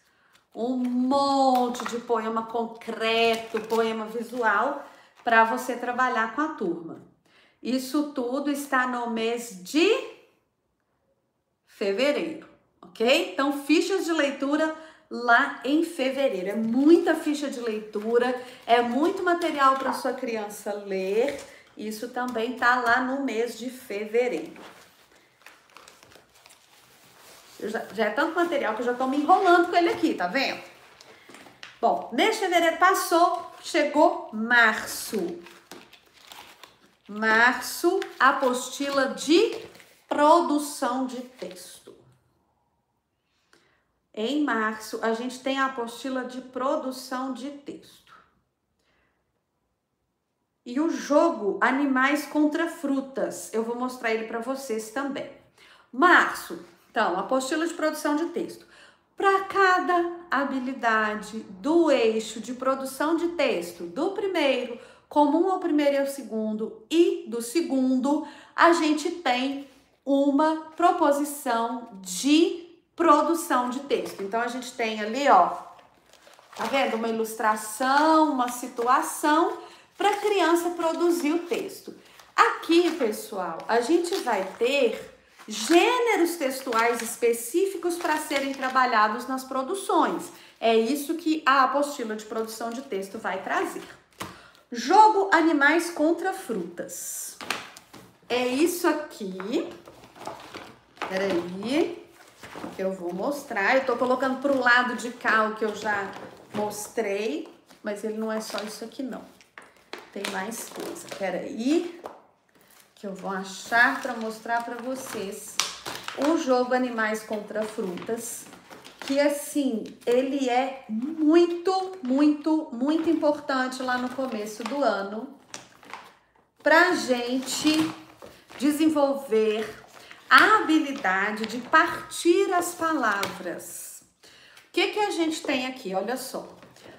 Um monte de poema concreto, poema visual, para você trabalhar com a turma. Isso tudo está no mês de fevereiro, ok? Então, fichas de leitura lá em fevereiro. É muita ficha de leitura, é muito material para sua criança ler. Isso também tá lá no mês de fevereiro. Já é tanto material que eu já tô me enrolando com ele aqui, tá vendo? Bom, neste fevereiro passou, chegou março. Março, apostila de produção de texto. Em março, a gente tem a apostila de produção de texto. E o jogo Animais contra Frutas, eu vou mostrar ele para vocês também. Março, então, apostila de produção de texto. Para cada habilidade do eixo de produção de texto, do primeiro, comum ao primeiro e ao segundo, e do segundo, a gente tem uma proposição de produção de texto. Então, a gente tem ali, ó, tá vendo? Uma ilustração, uma situação para a criança produzir o texto. Aqui, pessoal, a gente vai ter gêneros textuais específicos para serem trabalhados nas produções. É isso que a apostila de produção de texto vai trazer. Jogo animais contra frutas. É isso aqui. Peraí, que eu vou mostrar. Eu tô colocando pro lado de cá o que eu já mostrei, mas ele não é só isso aqui, não. Tem mais coisa. Peraí, que eu vou achar para mostrar para vocês o jogo Animais contra Frutas, que assim, ele é muito, muito, muito importante lá no começo do ano pra gente desenvolver a habilidade de partir as palavras. O que a gente tem aqui? Olha só.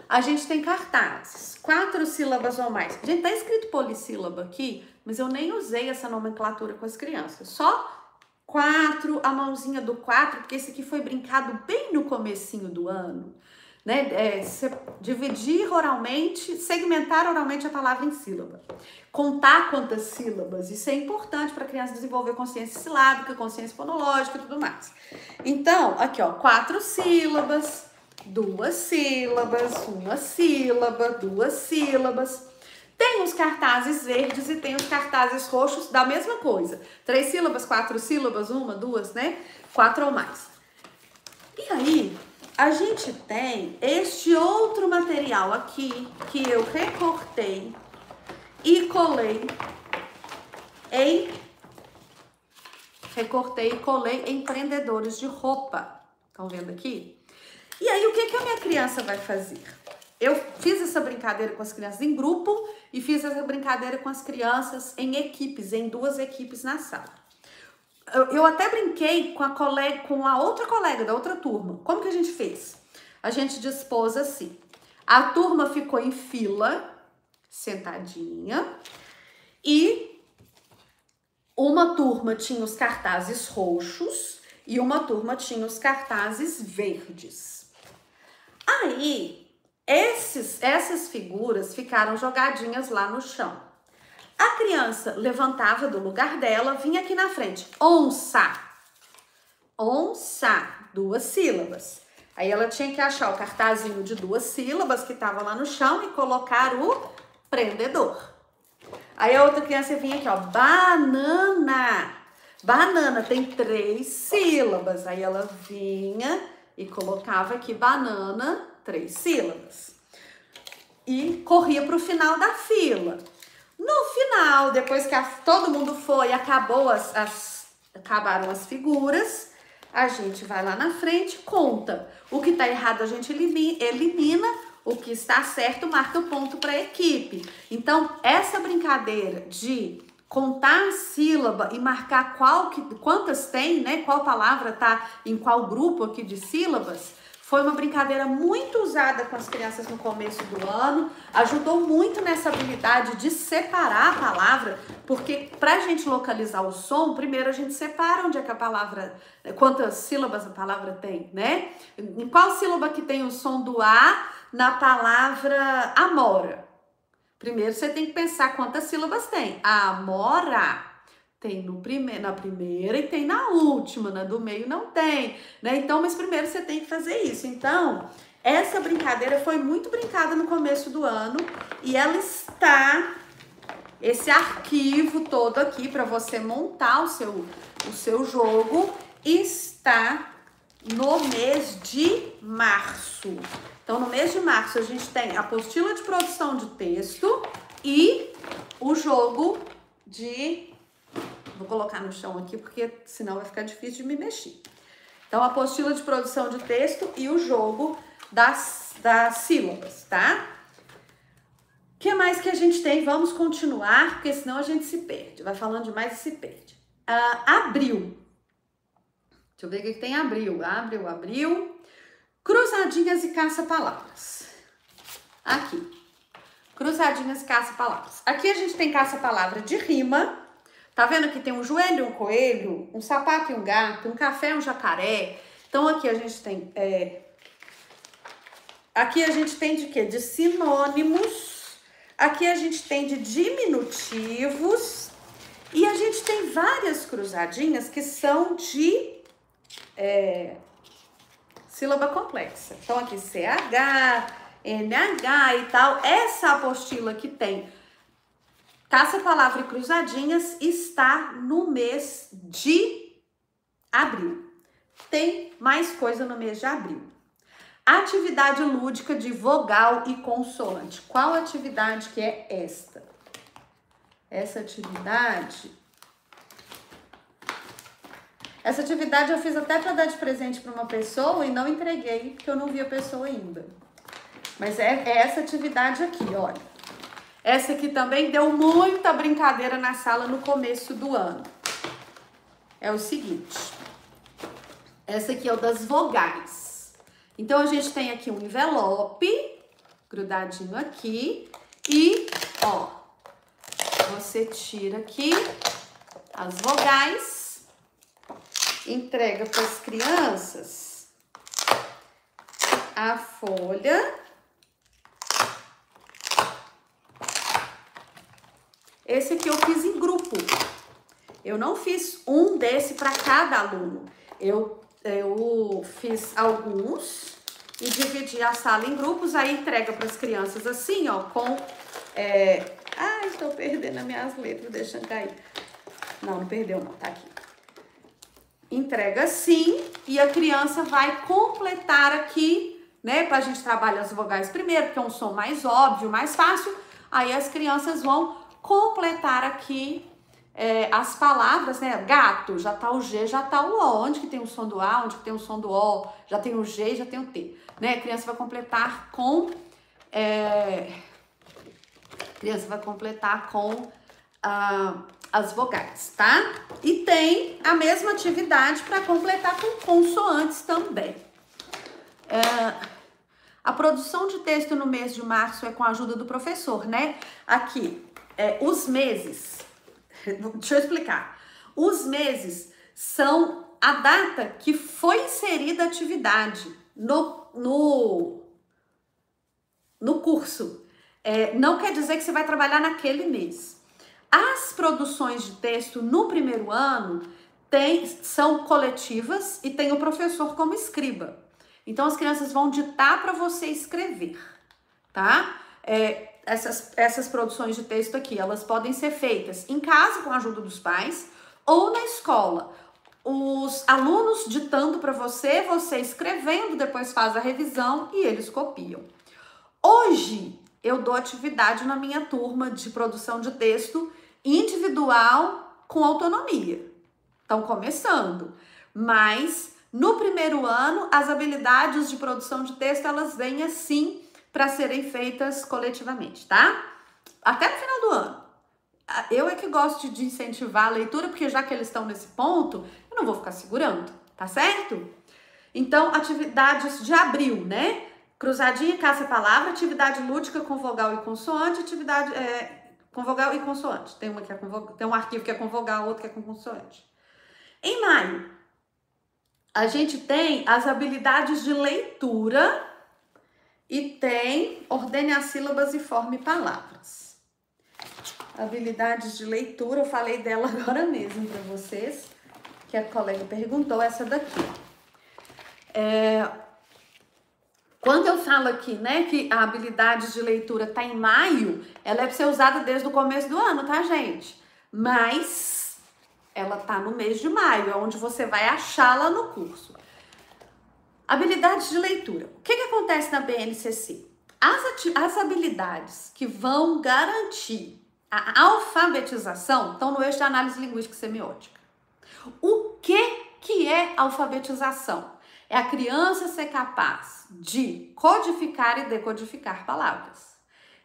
A gente tem cartazes, 4 sílabas ou mais. Gente, tá escrito polissílaba aqui, mas eu nem usei essa nomenclatura com as crianças. Só 4, a mãozinha do 4, porque esse aqui foi brincado bem no comecinho do ano, né? Dividir oralmente, segmentar oralmente a palavra em sílaba. Contar quantas sílabas, isso é importante para a criança desenvolver consciência silábica, consciência fonológica e tudo mais. Então, aqui ó, 4 sílabas, 2 sílabas, 1 sílaba, 2 sílabas. Tem os cartazes verdes e tem os cartazes roxos da mesma coisa. 3 sílabas, 4 sílabas, 1, 2, né? 4 ou mais. E aí, a gente tem este outro material aqui que eu recortei e colei em prendedores de roupa. Estão vendo aqui? E aí, o que a minha criança vai fazer? Eu fiz essa brincadeira com as crianças em grupo e fiz essa brincadeira com as crianças em equipes, em 2 equipes na sala. Eu até brinquei com a outra colega da outra turma. Como que a gente fez? A gente dispôs assim. A turma ficou em fila, sentadinha, e uma turma tinha os cartazes roxos e uma turma tinha os cartazes verdes. Aí, essas figuras ficaram jogadinhas lá no chão. A criança levantava do lugar dela, vinha aqui na frente. Onça. Onça. 2 sílabas. Aí ela tinha que achar o cartazinho de 2 sílabas que estava lá no chão e colocar o prendedor. Aí a outra criança vinha aqui, ó. Banana. Banana tem 3 sílabas. Aí ela vinha e colocava aqui banana, 3 sílabas. E corria para o final da fila. No final, depois que todo mundo foi, acabaram as figuras, a gente vai lá na frente, conta. O que tá errado a gente elimina, o que está certo marca o ponto para a equipe. Então, essa brincadeira de contar a sílaba e marcar quantas tem, né? Qual palavra tá em qual grupo aqui de sílabas, foi uma brincadeira muito usada com as crianças no começo do ano, ajudou muito nessa habilidade de separar a palavra, porque para a gente localizar o som, primeiro a gente separa onde é que a palavra, quantas sílabas a palavra tem, né? Em qual sílaba que tem o som do A na palavra amora? Primeiro você tem que pensar quantas sílabas tem. Amora. Tem na primeira e tem na última, na do meio não tem, né? Então, mas primeiro você tem que fazer isso. Então, essa brincadeira foi muito brincada no começo do ano e ela está, esse arquivo todo aqui para você montar o seu jogo, está no mês de março. Então, no mês de março, a gente tem a apostila de produção de texto e o jogo de... Vou colocar no chão aqui, porque senão vai ficar difícil de me mexer. Então, a apostila de produção de texto e o jogo das sílabas, tá? O que mais que a gente tem? Vamos continuar, porque senão a gente se perde. Vai falando demais e se perde. Abril. Deixa eu ver o que tem abril. Abril. Cruzadinhas e caça-palavras. Aqui. Cruzadinhas e caça-palavras. Aqui a gente tem caça-palavra de rima. Tá vendo que tem um joelho e um coelho, um sapato e um gato, um café e um jacaré. Então aqui a gente tem... aqui a gente tem de quê? De sinônimos. Aqui a gente tem de diminutivos. E a gente tem várias cruzadinhas que são de sílaba complexa. Então, aqui CH, NH e tal. Essa apostila que tem caça-palavra e cruzadinhas está no mês de abril. Tem mais coisa no mês de abril. Atividade lúdica de vogal e consoante. Qual atividade que é esta? Essa atividade eu fiz até para dar de presente para uma pessoa e não entreguei, porque eu não vi a pessoa ainda. Mas é essa atividade aqui, olha. Essa aqui também deu muita brincadeira na sala no começo do ano. É o seguinte. Essa aqui é o das vogais. Então, a gente tem aqui um envelope grudadinho aqui e, ó, você tira aqui as vogais, entrega para as crianças a folha. Esse aqui eu fiz em grupo. Eu não fiz um desse para cada aluno. Eu fiz alguns e dividi a sala em grupos, aí entrega para as crianças assim, ó, com... Ai, estou perdendo as minhas letras, deixando cair. Não perdeu não, tá aqui. Entrega assim e a criança vai completar aqui, né, pra gente trabalhar as vogais primeiro, porque é um som mais óbvio, mais fácil. Aí as crianças vão completar aqui as palavras, né? Gato, já tá o G, já tá o O. Onde que tem o som do A, onde que tem o som do O, já tem o G, já tem o T, né? A criança vai completar com as vogais, tá? E tem a mesma atividade para completar com consoantes também. A produção de texto no mês de março é com a ajuda do professor, né? Aqui, os meses, deixa eu explicar. Os meses são a data que foi inserida a atividade no curso. Não quer dizer que você vai trabalhar naquele mês. As produções de texto no primeiro ano são coletivas e tem o professor como escriba. Então, as crianças vão ditar para você escrever, tá? Essas produções de texto aqui, elas podem ser feitas em casa com a ajuda dos pais ou na escola. Os alunos ditando para você, você escrevendo, depois faz a revisão e eles copiam. Hoje, eu dou atividade na minha turma de produção de texto individual com autonomia. Estão começando, mas no primeiro ano, as habilidades de produção de texto, elas vêm assim para serem feitas coletivamente, tá? Até no final do ano. Eu é que gosto de incentivar a leitura, porque já que eles estão nesse ponto, eu não vou ficar segurando, tá certo? Então, atividades de abril, né? Cruzadinha, caça-palavra, atividade lúdica com vogal e consoante, atividade com vogal e consoante. Tem uma que é tem um arquivo que é com vogal, outro que é com consoante. Em maio, a gente tem as habilidades de leitura e tem ordene as sílabas e forme palavras. Habilidades de leitura, eu falei dela agora mesmo para vocês, que a colega perguntou, essa daqui. Quando eu falo aqui, né, que a habilidade de leitura tá em maio, ela é para ser usada desde o começo do ano, tá, gente? Mas ela tá no mês de maio, é onde você vai achá-la no curso. Habilidades de leitura. O que acontece na BNCC? As habilidades que vão garantir a alfabetização estão no eixo de análise linguística e semiótica. O que é alfabetização? É a criança ser capaz de codificar e decodificar palavras.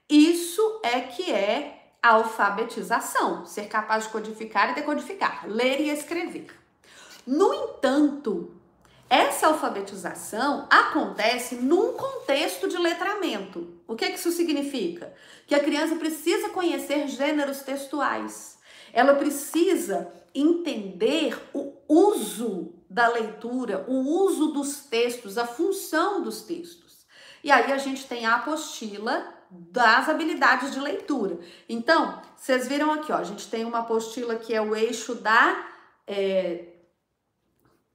Isso é que é alfabetização, ser capaz de codificar e decodificar, ler e escrever. No entanto, essa alfabetização acontece num contexto de letramento. O que isso significa? Que a criança precisa conhecer gêneros textuais. Ela precisa entender o uso da leitura, o uso dos textos, a função dos textos. E aí a gente tem a apostila das habilidades de leitura. Então, vocês viram aqui, ó, a gente tem uma apostila que é o eixo da...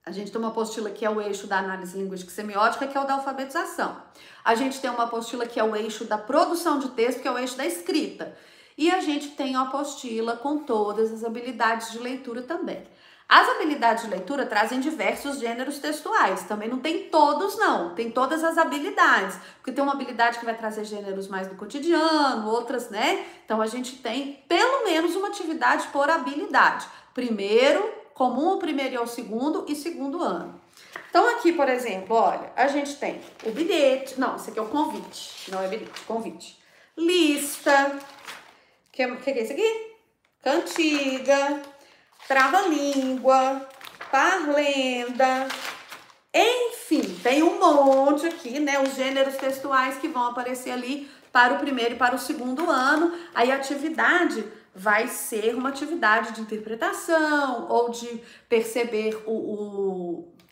A gente tem uma apostila que é o eixo da análise linguística e semiótica, que é o da alfabetização. A gente tem uma apostila que é o eixo da produção de texto, que é o eixo da escrita. E a gente tem uma apostila com todas as habilidades de leitura também. As habilidades de leitura trazem diversos gêneros textuais. Também não tem todos, não. Tem todas as habilidades. Porque tem uma habilidade que vai trazer gêneros mais do cotidiano, outras, né? Então, a gente tem pelo menos uma atividade por habilidade. Primeiro, comum ao primeiro e ao segundo e segundo ano. Então, aqui, por exemplo, olha, a gente tem o bilhete. Não, isso aqui é o convite. Não é bilhete, convite. Lista. Que é isso aqui? Cantiga. Trava-língua, parlenda, enfim, tem um monte aqui, né? Os gêneros textuais que vão aparecer ali para o primeiro e para o segundo ano. Aí a atividade vai ser uma atividade de interpretação ou de perceber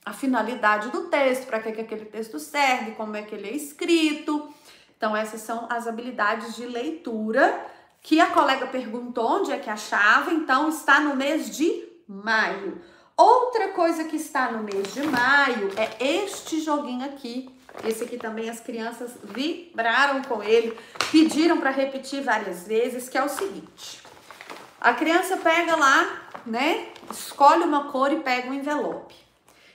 a finalidade do texto, para que aquele texto serve, como é que ele é escrito. Então, essas são as habilidades de leitura que a colega perguntou onde é que achava, então está no mês de maio. Outra coisa que está no mês de maio é este joguinho aqui. Esse aqui também as crianças vibraram com ele, pediram para repetir várias vezes, que é o seguinte. A criança pega lá, né, escolhe uma cor e pega um envelope.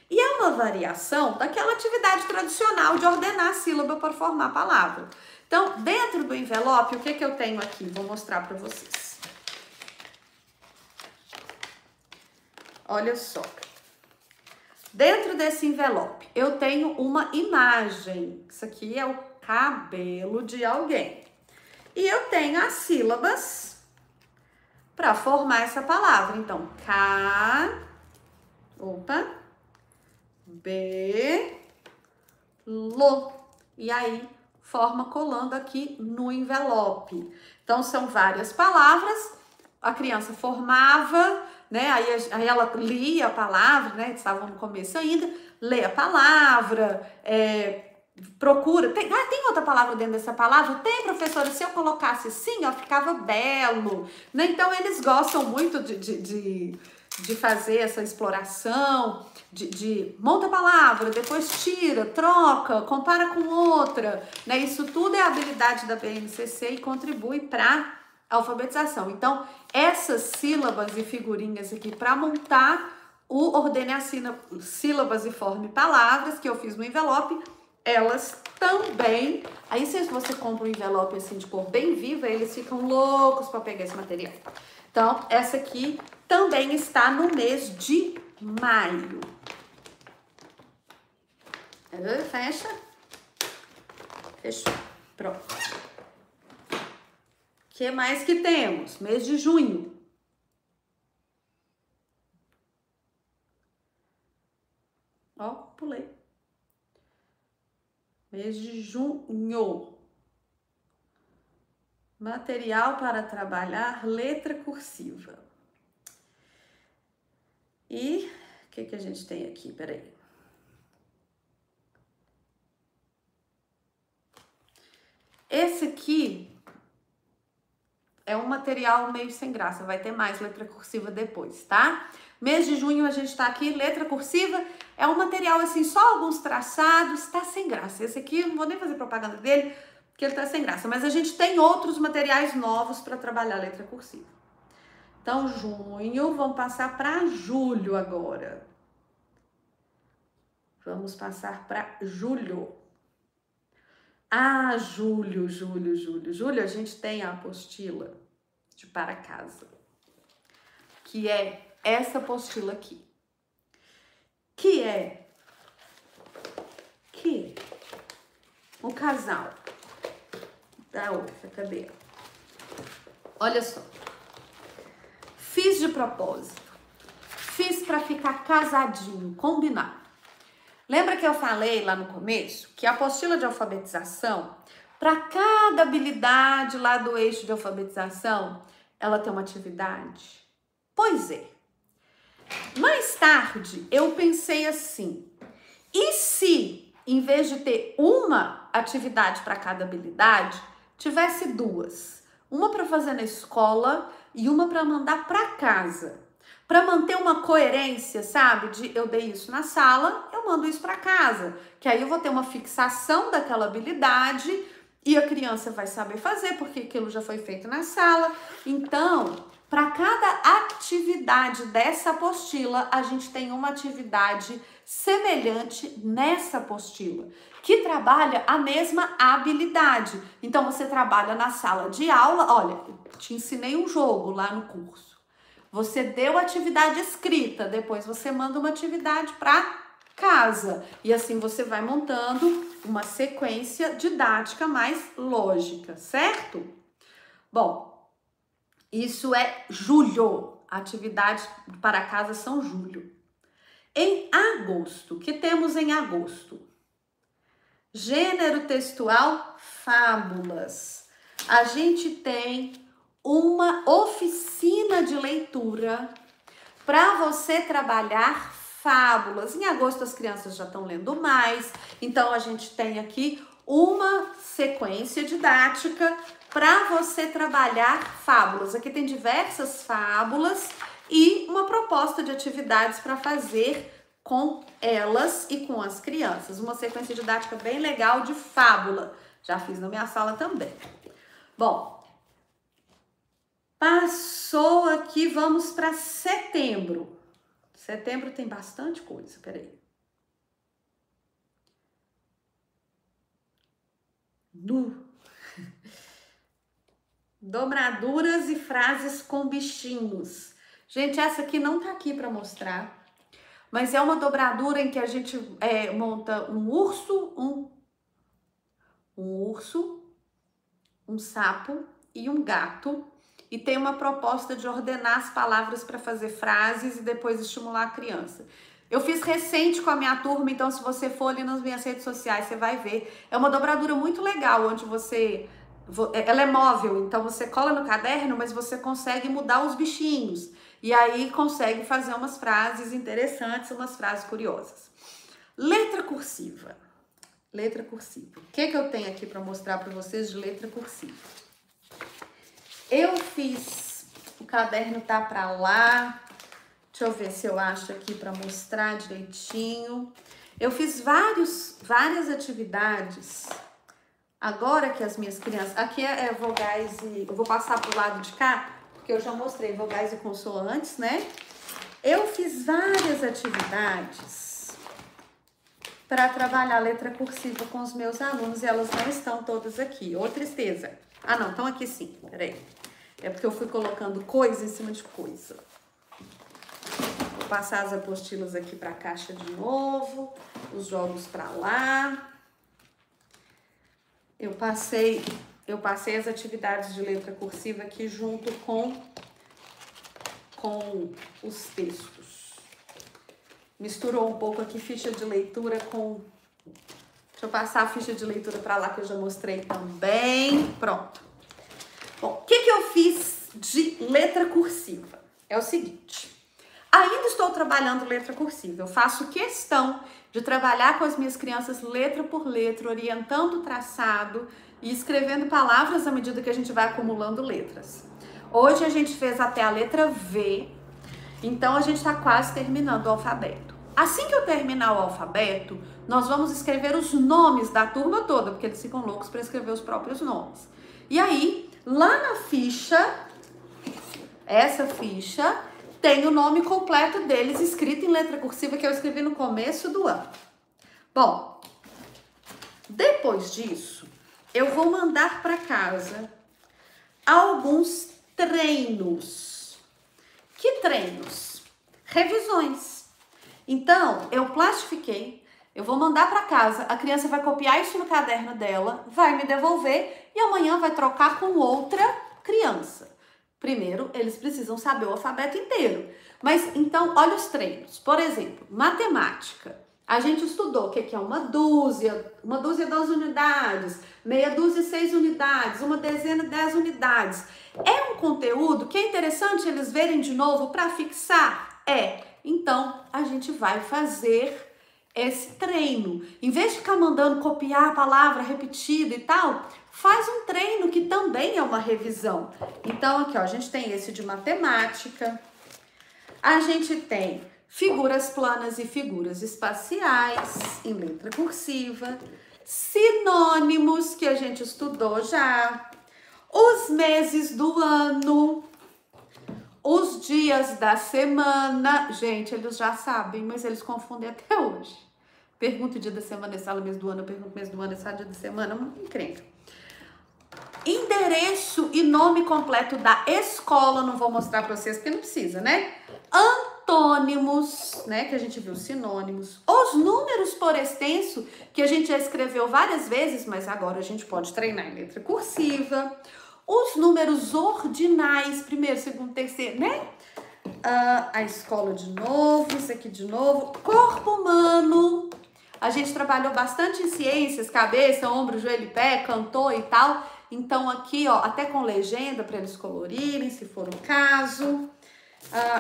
E é uma variação daquela atividade tradicional de ordenar a sílaba para formar a palavra. Então, dentro do envelope, o que eu tenho aqui? Vou mostrar para vocês. Olha só. Dentro desse envelope, eu tenho uma imagem. Isso aqui é o cabelo de alguém. E eu tenho as sílabas para formar essa palavra. Então, lo. E aí, forma colando aqui no envelope. Então, são várias palavras, a criança formava, né? Aí ela lia a palavra, né? Estava no começo ainda, lê a palavra, procura. Tem outra palavra dentro dessa palavra? Tem, professora, se eu colocasse assim, ó, ficava belo, né? Então, eles gostam muito de fazer essa exploração, de monta a palavra, depois tira, troca, compara com outra, né? Isso tudo é habilidade da BNCC e contribui para a alfabetização. Então, essas sílabas e figurinhas aqui para montar o Ordene as Sílabas e Forme Palavras, que eu fiz no envelope, elas também... Aí, se você compra um envelope assim de cor bem viva, eles ficam loucos para pegar esse material. Então, essa aqui também está no mês de maio. Fecha. Fechou. Pronto. O que mais que temos? Mês de junho. Ó, pulei. Mês de junho. Material para trabalhar letra cursiva. E o que a gente tem aqui? Peraí. Esse aqui é um material meio sem graça, vai ter mais letra cursiva depois, tá? Mês de junho a gente tá aqui, letra cursiva, é um material assim, só alguns traçados, tá sem graça. Esse aqui, eu não vou nem fazer propaganda dele, porque ele tá sem graça. Mas a gente tem outros materiais novos para trabalhar letra cursiva. Então, junho, vamos passar para julho agora. Vamos passar para julho. Ah, julho, a gente tem a apostila de para casa, que é essa apostila aqui, que é o casal da outra, cadê? Olha só, fiz de propósito, fiz para ficar casadinho, combinar. Lembra que eu falei lá no começo que a apostila de alfabetização, para cada habilidade lá do eixo de alfabetização, ela tem uma atividade? Pois é. Mais tarde, eu pensei assim, e se em vez de ter uma atividade para cada habilidade, tivesse duas. Uma para fazer na escola e uma para mandar para casa. Para manter uma coerência, sabe? De eu dei isso na sala, eu mando isso para casa. Que aí eu vou ter uma fixação daquela habilidade e a criança vai saber fazer, porque aquilo já foi feito na sala. Então, para cada atividade dessa apostila, a gente tem uma atividade semelhante nessa apostila, que trabalha a mesma habilidade. Então, você trabalha na sala de aula. Olha, te ensinei um jogo lá no curso. Você deu atividade escrita, depois você manda uma atividade para casa. E assim você vai montando uma sequência didática mais lógica, certo? Bom, isso é julho. Atividades para casa são julho. Em agosto, o que temos em agosto? Gênero textual, fábulas. A gente tem uma oficina de leitura para você trabalhar fábulas. Em agosto as crianças já estão lendo mais, então a gente tem aqui uma sequência didática para você trabalhar fábulas. Aqui tem diversas fábulas e uma proposta de atividades para fazer com elas e com as crianças. Uma sequência didática bem legal de fábula. Já fiz na minha sala também. Bom, passou aqui, vamos para setembro. Setembro tem bastante coisa, peraí. Dobraduras e frases com bichinhos. Gente, essa aqui não tá aqui para mostrar, mas é uma dobradura em que a gente monta um urso, um sapo e um gato. E tem uma proposta de ordenar as palavras para fazer frases e depois estimular a criança. Eu fiz recente com a minha turma, então se você for ali nas minhas redes sociais, você vai ver. É uma dobradura muito legal, onde ela é móvel, então você cola no caderno, mas você consegue mudar os bichinhos. E aí consegue fazer umas frases interessantes, umas frases curiosas. Letra cursiva. Letra cursiva. O que eu tenho aqui para mostrar para vocês de letra cursiva? Eu fiz, o caderno tá para lá, deixa eu ver se eu acho aqui para mostrar direitinho. Eu fiz várias atividades, agora que as minhas crianças, aqui é vogais e, eu vou passar pro lado de cá, porque eu já mostrei vogais e consoantes, né? Eu fiz várias atividades para trabalhar a letra cursiva com os meus alunos e elas não estão todas aqui, ô tristeza. Ah, não, estão aqui sim, peraí. É porque eu fui colocando coisa em cima de coisa. Vou passar as apostilas aqui para a caixa de novo, os jogos para lá. Eu passei as atividades de letra cursiva aqui junto com os textos. Misturou um pouco aqui ficha de leitura com... Deixa eu passar a ficha de leitura para lá que eu já mostrei também. Pronto. Bom, o que eu fiz de letra cursiva? É o seguinte, ainda estou trabalhando letra cursiva, eu faço questão de trabalhar com as minhas crianças letra por letra, orientando o traçado e escrevendo palavras à medida que a gente vai acumulando letras. Hoje a gente fez até a letra V, então a gente está quase terminando o alfabeto. Assim que eu terminar o alfabeto, nós vamos escrever os nomes da turma toda, porque eles ficam loucos para escrever os próprios nomes. E aí, lá na ficha, essa ficha tem o nome completo deles escrito em letra cursiva que eu escrevi no começo do ano. Bom, depois disso, eu vou mandar para casa alguns treinos. Que treinos? Revisões. Então, eu plastifiquei. Eu vou mandar para casa, a criança vai copiar isso no caderno dela, vai me devolver e amanhã vai trocar com outra criança. Primeiro, eles precisam saber o alfabeto inteiro. Mas, então, olha os treinos. Por exemplo, matemática. A gente estudou o que é uma dúzia 12 unidades, meia dúzia 6 unidades, uma dezena 10 unidades. É um conteúdo que é interessante eles verem de novo para fixar? É. Então, a gente vai fazer esse treino. Em vez de ficar mandando copiar a palavra repetida e tal, faz um treino que também é uma revisão. Então aqui, ó, a gente tem esse de matemática, a gente tem figuras planas e figuras espaciais em letra cursiva, sinônimos que a gente estudou já, os meses do ano, os dias da semana. Gente, eles já sabem, mas eles confundem até hoje. Pergunta o dia da semana, esse é o mês do ano, eu pergunto o mês do ano, esse é o dia da semana, uma encrenca. Endereço e nome completo da escola, não vou mostrar para vocês porque não precisa, né? Antônimos, né, que a gente viu, sinônimos. Os números por extenso, que a gente já escreveu várias vezes, mas agora a gente pode treinar em letra cursiva. Os números ordinais, primeiro, segundo, terceiro, né? A escola de novo, isso aqui de novo. Corpo humano. A gente trabalhou bastante em ciências, cabeça, ombro, joelho e pé, cantou e tal. Então aqui, ó, até com legenda para eles colorirem, se for o caso.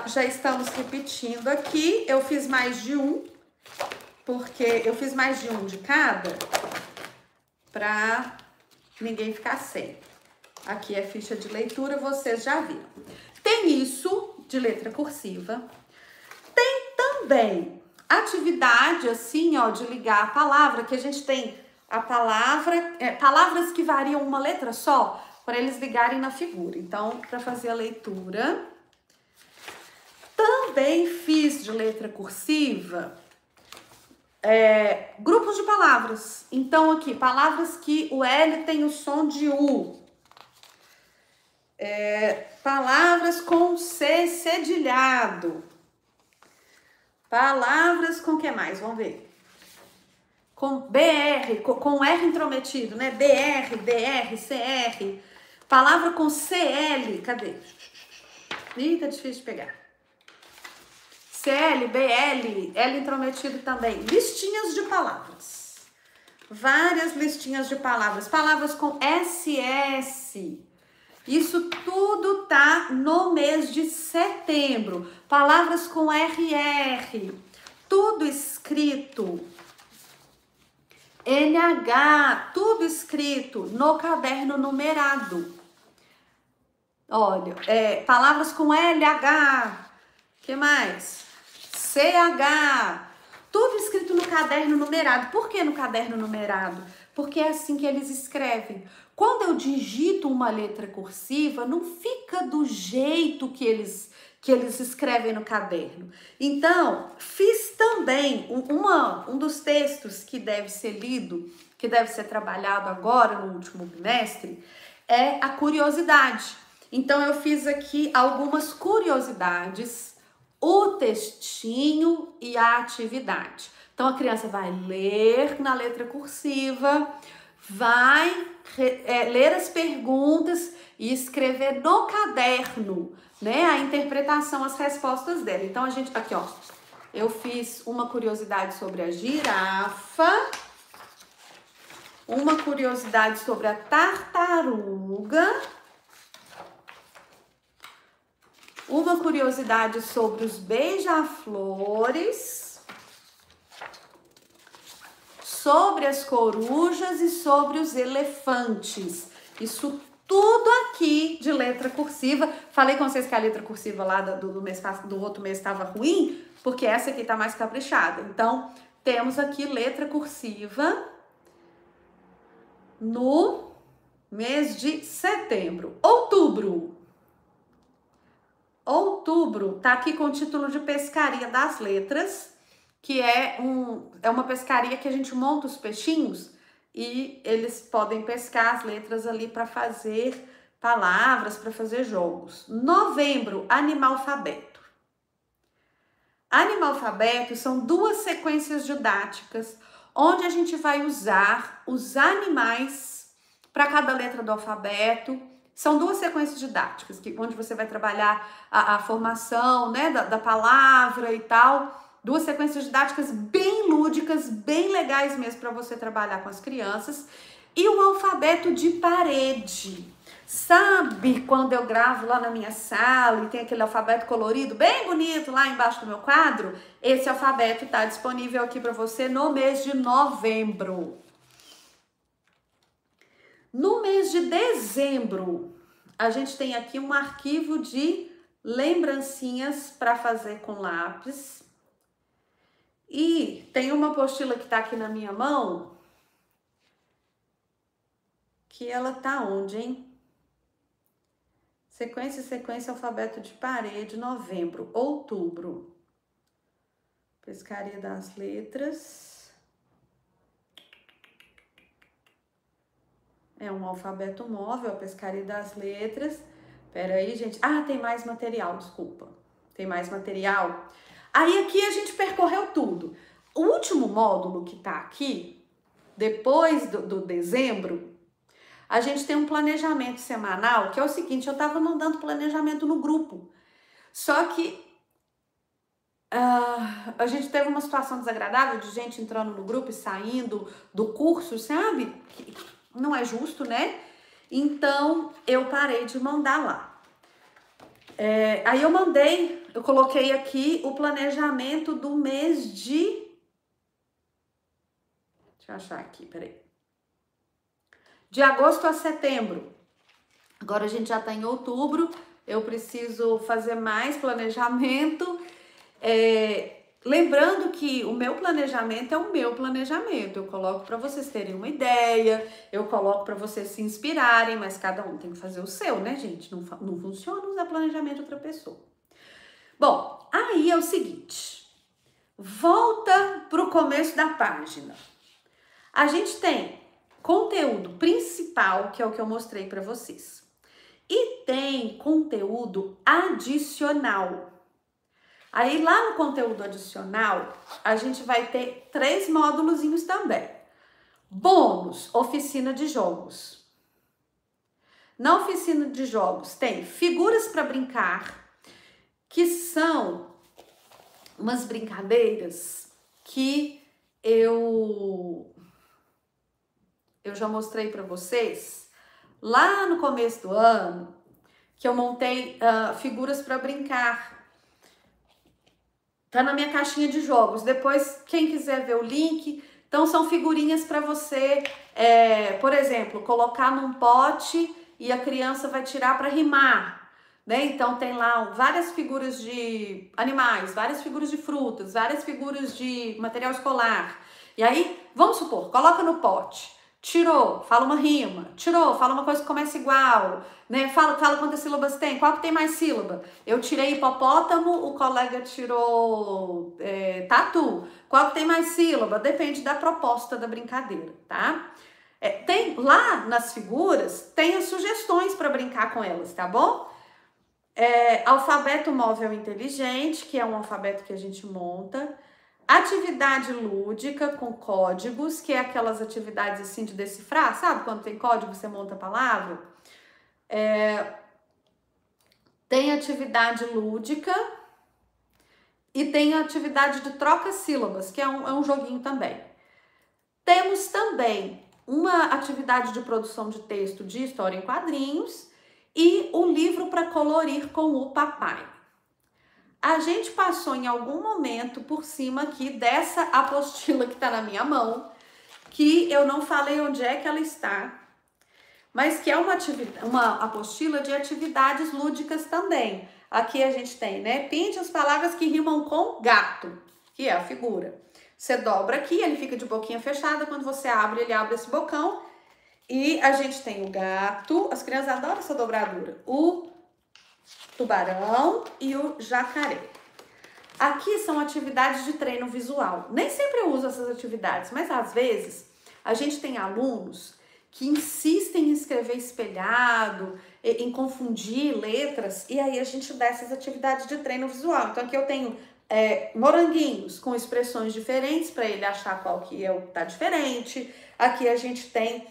Já estamos repetindo aqui. Eu fiz mais de um, porque eu fiz mais de um de cada, para ninguém ficar sem. Aqui é ficha de leitura, vocês já viram. Tem isso de letra cursiva. Tem também atividade, assim, ó, de ligar a palavra, que a gente tem a palavra, palavras que variam uma letra só, para eles ligarem na figura. Então, para fazer a leitura, também fiz de letra cursiva grupos de palavras. Então, aqui, palavras que o L tem o som de U. Palavras com C cedilhado. Palavras com o que mais? Vamos ver. Com BR, com R intrometido, né? BR, DR, CR. Palavra com CL, cadê? Ih, tá difícil de pegar. CL, BL, L intrometido também. Listinhas de palavras. Várias listinhas de palavras. Palavras com SS. Isso tudo tá no mês de setembro. Palavras com RR. Tudo escrito. NH, tudo escrito no caderno numerado. Olha, palavras com LH, que mais? CH, tudo escrito no caderno numerado. Por que no caderno numerado? Porque é assim que eles escrevem. Quando eu digito uma letra cursiva, não fica do jeito que eles escrevem no caderno. Então, fiz também um dos textos que deve ser lido, que deve ser trabalhado agora no último bimestre, é a curiosidade. Então, eu fiz aqui algumas curiosidades, o textinho e a atividade. Então, a criança vai ler na letra cursiva, vai ler as perguntas e escrever no caderno, né, a interpretação, as respostas dela. Então, a gente, aqui, ó, eu fiz uma curiosidade sobre a girafa, uma curiosidade sobre a tartaruga, uma curiosidade sobre os beija-flores, sobre as corujas e sobre os elefantes. Isso tudo aqui de letra cursiva. Falei com vocês que a letra cursiva lá do outro mês estava ruim, porque essa aqui tá mais caprichada. Então, temos aqui letra cursiva no mês de setembro. Outubro tá aqui com o título de Pescaria das Letras, que é uma pescaria que a gente monta os peixinhos e eles podem pescar as letras ali para fazer palavras, para fazer jogos. Novembro, Animalfabeto. Animalfabeto são duas sequências didáticas onde a gente vai usar os animais para cada letra do alfabeto. São duas sequências didáticas, onde você vai trabalhar a formação, né, da palavra e tal. Duas sequências didáticas bem lúdicas, bem legais mesmo para você trabalhar com as crianças. E o alfabeto de parede. Sabe quando eu gravo lá na minha sala e tem aquele alfabeto colorido bem bonito lá embaixo do meu quadro? Esse alfabeto está disponível aqui para você no mês de novembro. No mês de dezembro, a gente tem aqui um arquivo de lembrancinhas para fazer com lápis. E tem uma apostila que está aqui na minha mão, que ela tá onde, hein? Sequência, alfabeto de parede, novembro, outubro. Pescaria das letras. É um alfabeto móvel, a pescaria das letras. Pera aí, gente. Ah, tem mais material, desculpa. Tem mais material. Aí aqui a gente percorreu tudo. O último módulo que tá aqui, depois do dezembro, a gente tem um planejamento semanal, que é o seguinte, eu tava mandando planejamento no grupo. Só que a gente teve uma situação desagradável de gente entrando no grupo e saindo do curso, sabe? Não é justo, né? Então, eu parei de mandar lá. Aí eu coloquei aqui o planejamento do mês de... Deixa eu achar aqui, peraí. De agosto a setembro. Agora a gente já tá em outubro, eu preciso fazer mais planejamento. Lembrando que o meu planejamento é o meu planejamento. Eu coloco para vocês terem uma ideia, eu coloco para vocês se inspirarem, mas cada um tem que fazer o seu, né, gente? Não funciona usar planejamento de outra pessoa. Bom, aí é o seguinte, volta pro começo da página. A gente tem conteúdo principal, que é o que eu mostrei para vocês. E tem conteúdo adicional. Aí lá no conteúdo adicional, a gente vai ter 3 módulozinhos também. Bônus, oficina de jogos. Na oficina de jogos tem figuras para brincar, que são umas brincadeiras que eu já mostrei para vocês lá no começo do ano, que eu montei figuras para brincar. Tá na minha caixinha de jogos. Depois, quem quiser ver o link, então são figurinhas para você, por exemplo, colocar num pote e a criança vai tirar para rimar, né? Então tem lá várias figuras de animais, várias figuras de frutas, várias figuras de material escolar. E aí, vamos supor, coloca no pote. Tirou, fala uma rima. Tirou, fala uma coisa que começa igual, né? Fala quantas sílabas tem, qual que tem mais sílaba? Eu tirei hipopótamo, o colega tirou tatu. Qual que tem mais sílaba? Depende da proposta da brincadeira, tá? Tem lá nas figuras, tem as sugestões para brincar com elas, tá bom? Alfabeto móvel inteligente, que é um alfabeto que a gente monta. Atividade lúdica com códigos, que é aquelas atividades assim de decifrar, sabe? Quando tem código, você monta a palavra. Tem atividade lúdica e tem atividade de troca-sílabas, que é um joguinho também. Temos também uma atividade de produção de texto de história em quadrinhos e o livro para colorir com o papai. A gente passou em algum momento por cima aqui dessa apostila que está na minha mão, que eu não falei onde é que ela está, mas que é uma apostila de atividades lúdicas também. Aqui a gente tem, né? Pinte as palavras que rimam com gato, que é a figura. Você dobra aqui, ele fica de boquinha fechada, quando você abre, ele abre esse bocão. E a gente tem o gato, as crianças adoram essa dobradura, o tubarão e o jacaré. Aqui são atividades de treino visual. Nem sempre eu uso essas atividades, mas às vezes a gente tem alunos que insistem em escrever espelhado, em confundir letras, e aí a gente dá essas atividades de treino visual. Então aqui eu tenho moranguinhos com expressões diferentes para ele achar qual que é o que tá diferente. Aqui a gente tem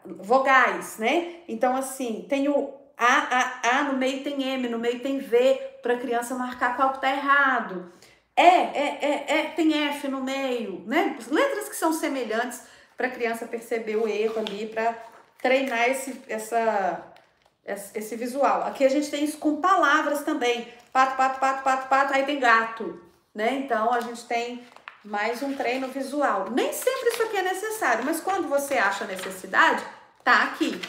vogais, né? Então assim, tem o A, no meio tem M, no meio tem V, para a criança marcar qual que tá errado. Tem F no meio, né? Letras que são semelhantes para a criança perceber o erro ali, para treinar esse visual. Aqui a gente tem isso com palavras também. Pato, pato, pato, pato, pato, aí tem gato, né? Então a gente tem mais um treino visual. Nem sempre isso aqui é necessário, mas quando você acha necessidade, tá aqui.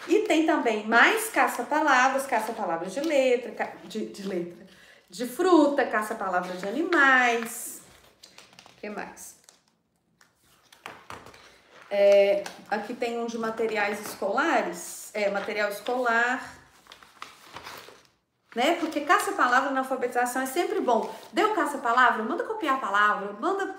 E tem também mais caça-palavras de letra, de fruta, caça-palavras de animais. O que mais? Aqui tem um de materiais escolares, material escolar, né? Porque caça-palavra na alfabetização é sempre bom. Deu caça-palavra, manda copiar a palavra, manda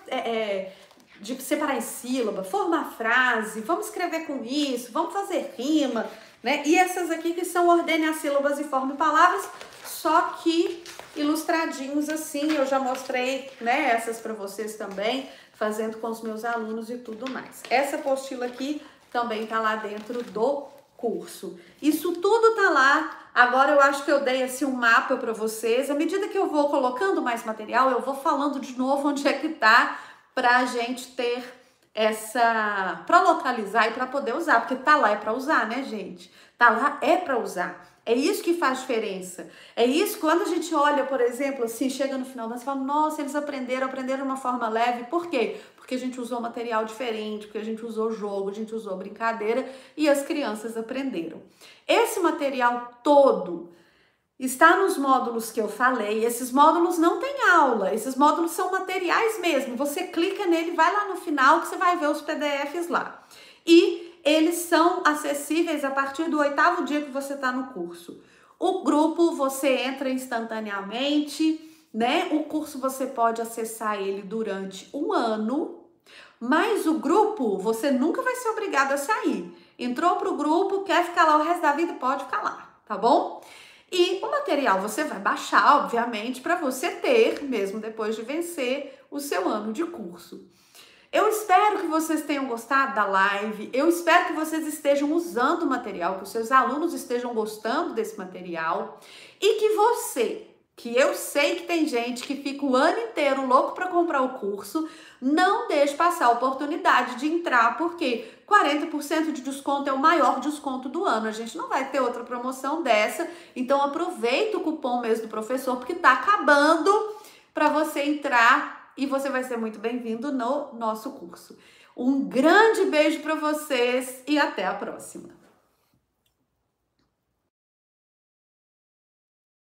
de separar em sílaba, formar frase, vamos escrever com isso, vamos fazer rima, né? E essas aqui que são ordene as sílabas e forme palavras, só que ilustradinhos assim, eu já mostrei, né, essas para vocês também, fazendo com os meus alunos e tudo mais. Essa apostila aqui também tá lá dentro do curso. Isso tudo tá lá. Agora eu acho que eu dei assim um mapa para vocês. À medida que eu vou colocando mais material, eu vou falando de novo onde é que tá, pra gente ter pra localizar e pra poder usar, porque tá lá é pra usar, né, gente? Tá lá é pra usar. É isso que faz diferença. É isso, quando a gente olha, por exemplo, assim, chega no final da aula e fala, nossa, eles aprenderam de uma forma leve. Por quê? Porque a gente usou material diferente, porque a gente usou jogo, a gente usou brincadeira e as crianças aprenderam. Esse material todo está nos módulos que eu falei. Esses módulos não tem aula, esses módulos são materiais mesmo. Você clica nele, vai lá no final que você vai ver os PDFs lá. E eles são acessíveis a partir do 8º dia que você está no curso. O grupo você entra instantaneamente, né? O curso você pode acessar ele durante um ano, mas o grupo você nunca vai ser obrigado a sair. Entrou pro grupo, quer ficar lá o resto da vida, pode ficar lá, tá bom? E o material você vai baixar, obviamente, para você ter, mesmo depois de vencer o seu ano de curso. Eu espero que vocês tenham gostado da live, eu espero que vocês estejam usando o material, que os seus alunos estejam gostando desse material e que você, que eu sei que tem gente que fica o ano inteiro louco para comprar o curso, não deixe passar a oportunidade de entrar, porque 40% de desconto é o maior desconto do ano. A gente não vai ter outra promoção dessa, então aproveita o cupom mês do professor, porque tá acabando, para você entrar e você vai ser muito bem-vindo no nosso curso. Um grande beijo para vocês e até a próxima!